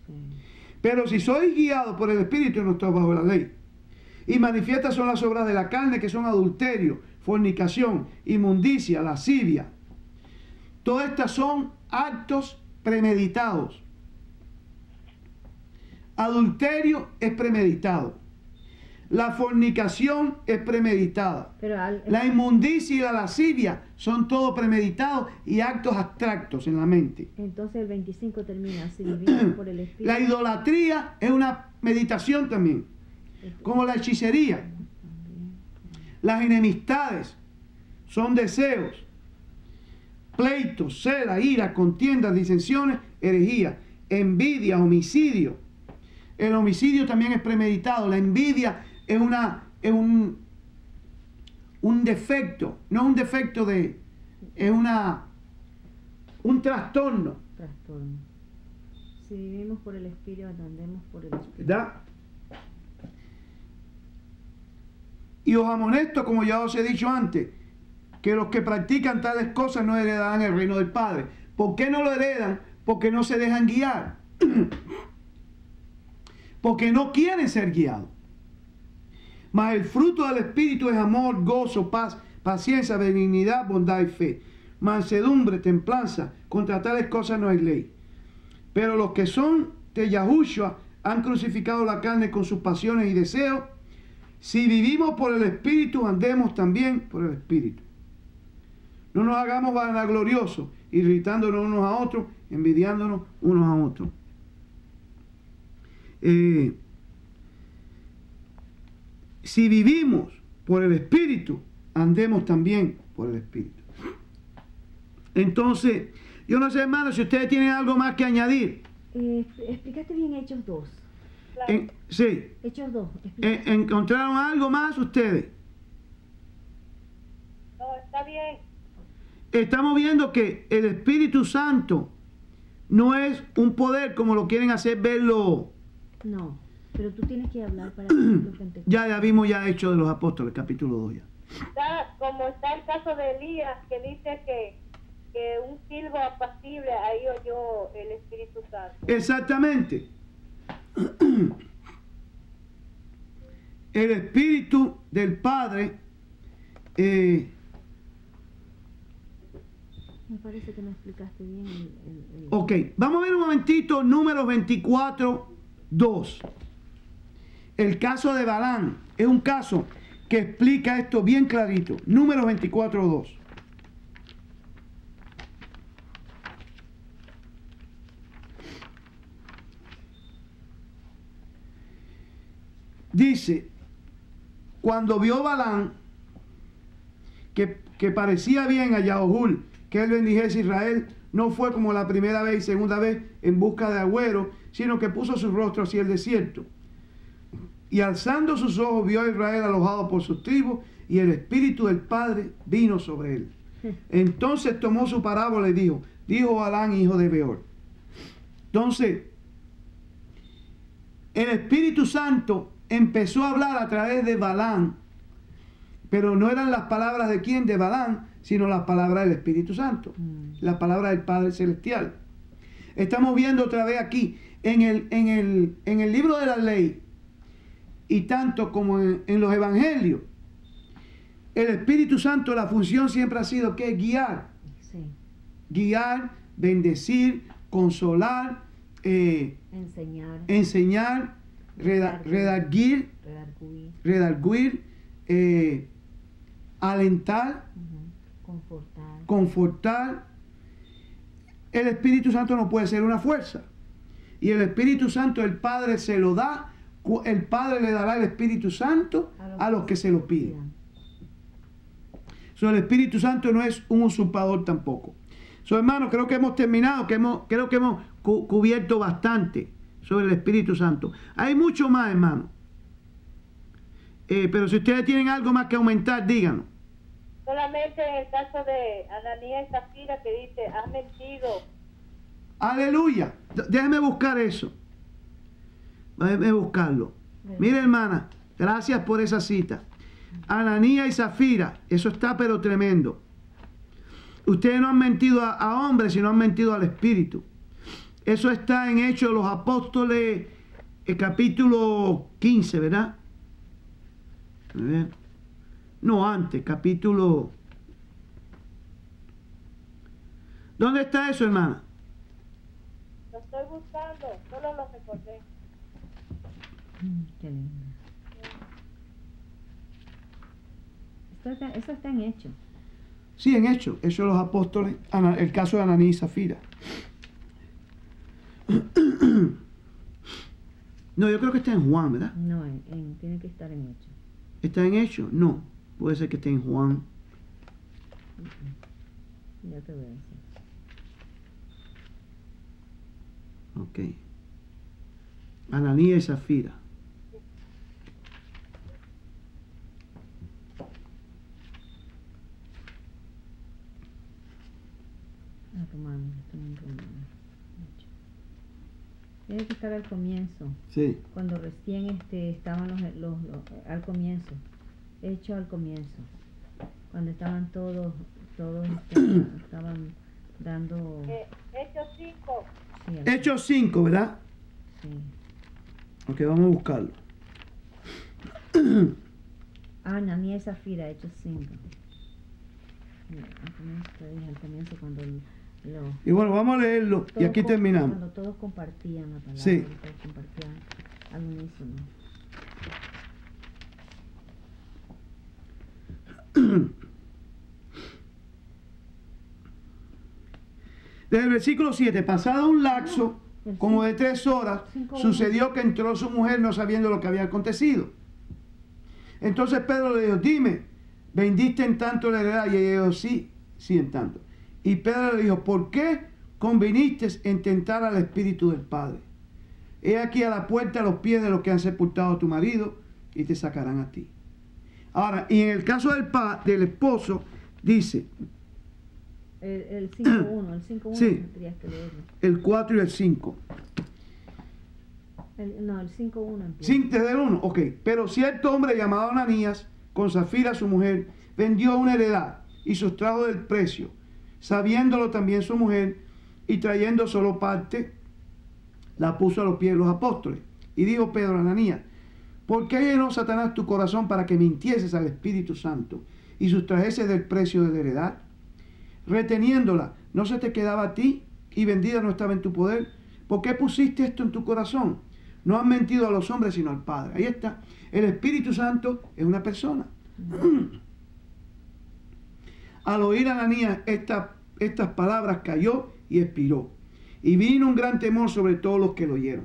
Sí. Pero si sois guiados por el Espíritu, no estáis bajo la ley. Y manifiestas son las obras de la carne, que son adulterio, fornicación, inmundicia, lascivia. Todas estas son actos premeditados. Adulterio es premeditado. La fornicación es premeditada. Pero La inmundicia y la lascivia son todo premeditados y actos abstractos en la mente. Entonces el 25 termina, si vivimos por el Espíritu. La idolatría es una meditación también, como la hechicería. Las enemistades son deseos, pleitos, cela, ira, contiendas, disensiones, herejía, envidia, homicidio. El homicidio también es premeditado. La envidia es un defecto, no es un defecto es un trastorno. Trastorno. Si vivimos por el Espíritu, andemos por el Espíritu. ¿Verdad? Y os amonesto, como ya os he dicho antes, que los que practican tales cosas no heredarán el reino del Padre. ¿Por qué no lo heredan? Porque no se dejan guiar. Porque no quieren ser guiados. Mas el fruto del Espíritu es amor, gozo, paz, paciencia, benignidad, bondad y fe. Mansedumbre, templanza. Contra tales cosas no hay ley. Pero los que son de Yahushua han crucificado la carne con sus pasiones y deseos. Si vivimos por el Espíritu, andemos también por el Espíritu. No nos hagamos vanagloriosos, irritándonos unos a otros, envidiándonos unos a otros. Si vivimos por el Espíritu, andemos también por el Espíritu. Entonces, yo no sé, hermano, si ustedes tienen algo más que añadir. Explicaste bien Hechos 2. Claro. Sí. Hechos 2. ¿Encontraron algo más ustedes? No, está bien. Estamos viendo que el Espíritu Santo no es un poder como lo quieren hacer verlo. No, pero tú tienes que hablar para que los pentecostales. Ya vimos ya Hechos de los Apóstoles, capítulo 2 ya. Como está el caso de Elías, que dice que un silbo apacible, ahí oyó el Espíritu Santo. Exactamente. El Espíritu del Padre Me parece que no explicaste bien el... Ok, vamos a ver un momentito Números 24:2. El caso de Balaam es un caso que explica esto bien clarito. Números 24:2. Dice, cuando vio Balaam que parecía bien a Yahushua que él bendijese a Israel, no fue como la primera vez y segunda vez en busca de agüero, sino que puso su rostro hacia el desierto. Y alzando sus ojos vio a Israel alojado por sus tribus, y el Espíritu del Padre vino sobre él. Entonces tomó su parábola y dijo Balaam, hijo de Beor. Entonces, el Espíritu Santo empezó a hablar a través de Balaam, pero no eran las palabras de quién, de Balaam, sino las palabras del Espíritu Santo, la palabra del Padre Celestial. Estamos viendo otra vez aquí, en el libro de la ley, y tanto como en los evangelios, el Espíritu Santo, la función siempre ha sido que guiar. Sí. Guiar, bendecir, consolar, enseñar, redarguir, alentar, confortar. El Espíritu Santo no puede ser una fuerza. Y el Espíritu Santo el Padre se lo da el Padre le dará el Espíritu Santo a los que se lo piden. So, el Espíritu Santo no es un usurpador tampoco. So, hermano, creo que hemos terminado, creo que hemos cubierto bastante sobre el Espíritu Santo. Hay mucho más, hermano. Pero si ustedes tienen algo más que aumentar, díganos. Solamente en el caso de Ananías y Zafira, que dice, has mentido. Aleluya. Déjeme buscar eso. Déjeme buscarlo. Mire, hermana, gracias por esa cita. Ananías y Zafira, eso está pero tremendo. Ustedes no han mentido a hombres, sino han mentido al Espíritu. Eso está en Hechos de los Apóstoles, el capítulo 15, ¿verdad? A ver. No, antes, capítulo... ¿Dónde está eso, hermana? Lo estoy buscando, solo lo recordé. Qué lindo. Eso está en Hechos. Sí, en Hechos de los Apóstoles, el caso de Ananías y Zafira. No, yo creo que está en Juan, ¿verdad? No, tiene que estar en Hechos. ¿Está en Hechos? No, puede ser que esté en Juan. Ya te voy a decir. Ok. Ananías y Zafira. Romano, estoy en Romano. Tiene que estar al comienzo. Sí. Cuando recién estaban los al comienzo. Hecho al comienzo. Cuando estaban todos estaban dando... Hechos 5. Sí, Hechos 5, ¿verdad? Sí. Ok, vamos a buscarlo. Ananías y Zafira, Hechos 5. Al comienzo cuando Y bueno, vamos a leerlo y aquí terminamos. Cuando todos compartían la palabra, Sí. todos compartían al unísono. Desde el versículo 7, pasado un lapso como de 3 horas, sucedió que entró su mujer no sabiendo lo que había acontecido. Entonces Pedro le dijo, dime, ¿vendiste en tanto la heredad? Y ella dijo, sí, sí en tanto. Y Pedro le dijo, ¿por qué conviniste en tentar al Espíritu del Padre? He aquí a la puerta a los pies de los que han sepultado a tu marido y te sacarán a ti. Ahora, y en el caso del esposo, dice... El 5.1, el 5.1 sí, tendrías que leerlo. El 4 y el 5. No, el 5.1 empieza. Sí, desde el 1, ok. Pero cierto hombre llamado Ananías, con Zafira su mujer, vendió una heredad y sustrajo del precio, sabiéndolo también su mujer, y trayendo solo parte, la puso a los pies de los apóstoles. Y dijo Pedro a Ananías, ¿por qué llenó Satanás tu corazón para que mintieses al Espíritu Santo y sustrajeses del precio de la heredad? Reteniéndola, ¿no se te quedaba a ti y vendida no estaba en tu poder? ¿Por qué pusiste esto en tu corazón? No has mentido a los hombres sino al Padre. Ahí está. El Espíritu Santo es una persona. Al oír a Ananías estas palabras cayó y expiró. Y vino un gran temor sobre todos los que lo oyeron.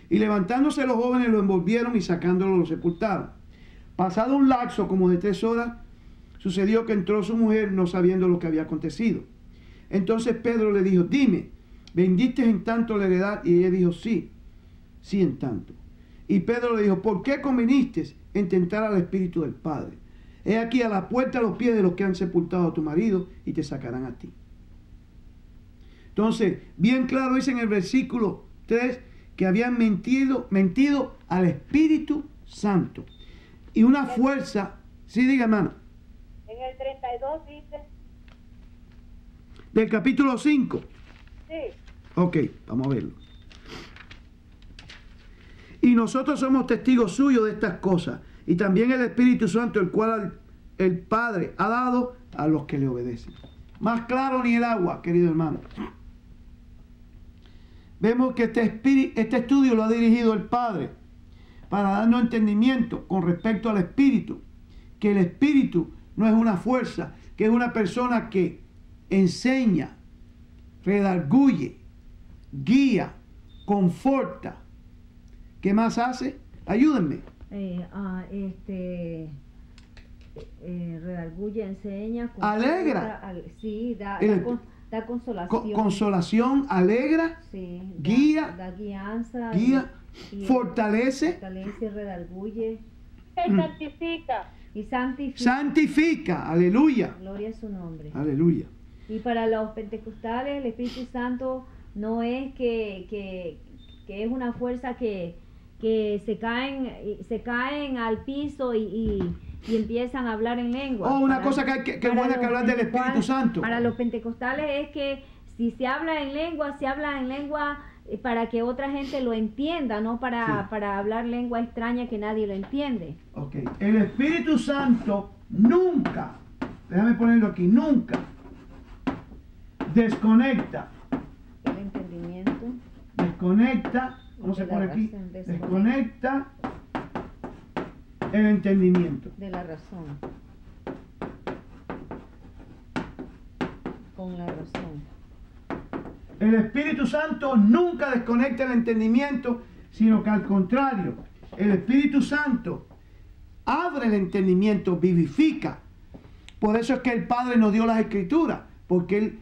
Y levantándose los jóvenes lo envolvieron y sacándolo lo sepultaron. Pasado un lapso como de 3 horas, sucedió que entró su mujer no sabiendo lo que había acontecido. Entonces Pedro le dijo, dime, ¿vendiste en tanto la heredad? Y ella dijo, sí, sí en tanto. Y Pedro le dijo, ¿por qué conviniste en tentar al Espíritu del Padre? He aquí a la puerta a los pies de los que han sepultado a tu marido y te sacarán a ti. Entonces, bien claro dice en el versículo 3 que habían mentido al Espíritu Santo. Y una fuerza, sí diga hermano. En el 32 dice... Del capítulo 5. Sí. Ok, vamos a verlo. Y nosotros somos testigos suyos de estas cosas. Y también el Espíritu Santo, el cual el Padre ha dado a los que le obedecen. Más claro ni el agua, querido hermano. Vemos que este estudio lo ha dirigido el Padre para darnos entendimiento con respecto al Espíritu. Que el Espíritu no es una fuerza, que es una persona que enseña, redarguye, guía, conforta. ¿Qué más hace? Ayúdenme. Redarguye, enseña. Alegra. Sí, da consolación. Consolación, alegra, Sí, guía, da guianza. guía, y fortalece, fortalece, redarguye. Se santifica. Y santifica. santifica. Aleluya. Gloria a su nombre. Aleluya. Y para los pentecostales, el Espíritu Santo no es que es una fuerza que se caen al piso y empiezan a hablar en lengua. Oh, una cosa que es buena que hablar del Espíritu Santo. Para los pentecostales es que si se habla en lengua para que otra gente lo entienda, no para hablar lengua extraña que nadie lo entiende. Ok. El Espíritu Santo nunca, déjame ponerlo aquí, nunca desconecta. El entendimiento. Desconecta, ¿cómo se De la pone aquí? razón, Desconecta el entendimiento. De la razón. Con la razón. El Espíritu Santo nunca desconecta el entendimiento, sino que al contrario, el Espíritu Santo abre el entendimiento, vivifica. Por eso es que el Padre nos dio las Escrituras, porque Él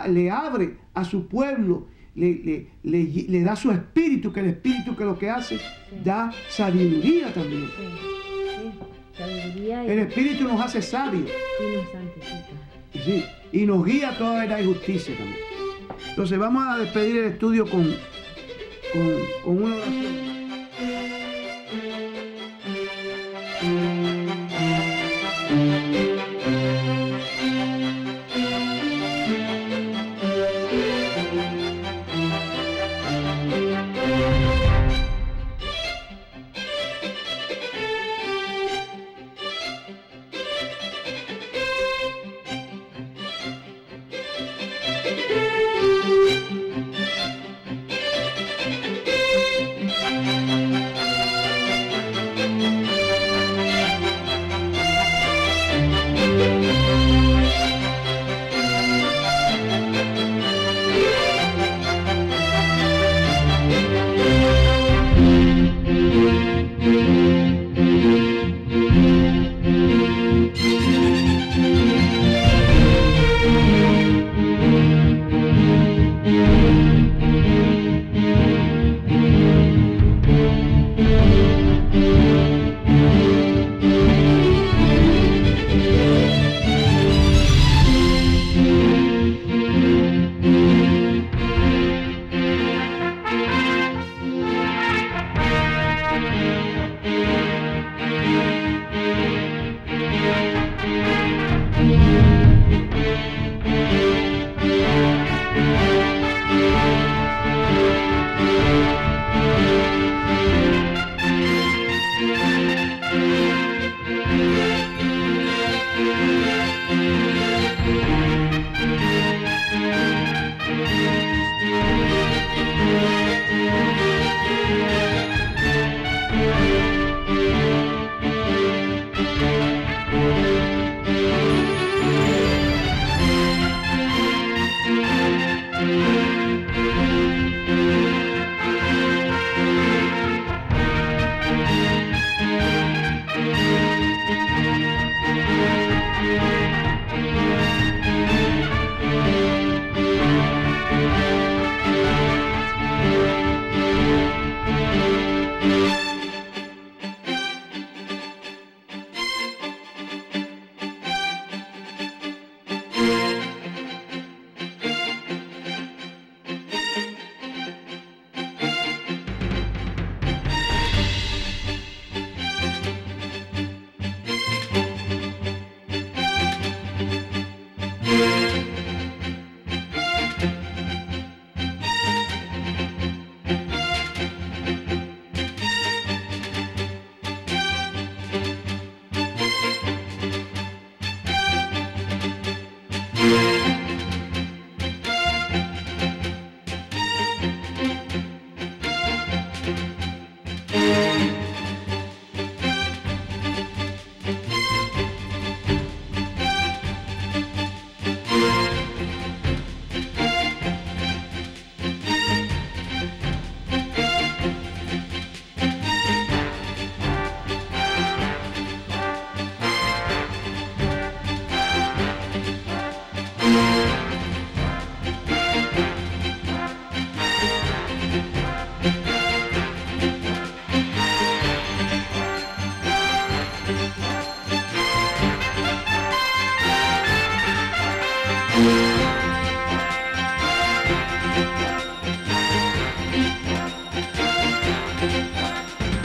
le abre a su pueblo, le da su espíritu, que el espíritu que lo que hace da sabiduría también. Sí. Sabiduría El espíritu nos hace sabios. y nos santifica. Sí, y nos guía a toda verdad y justicia también. Entonces vamos a despedir el estudio con una oración.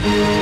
Gracias.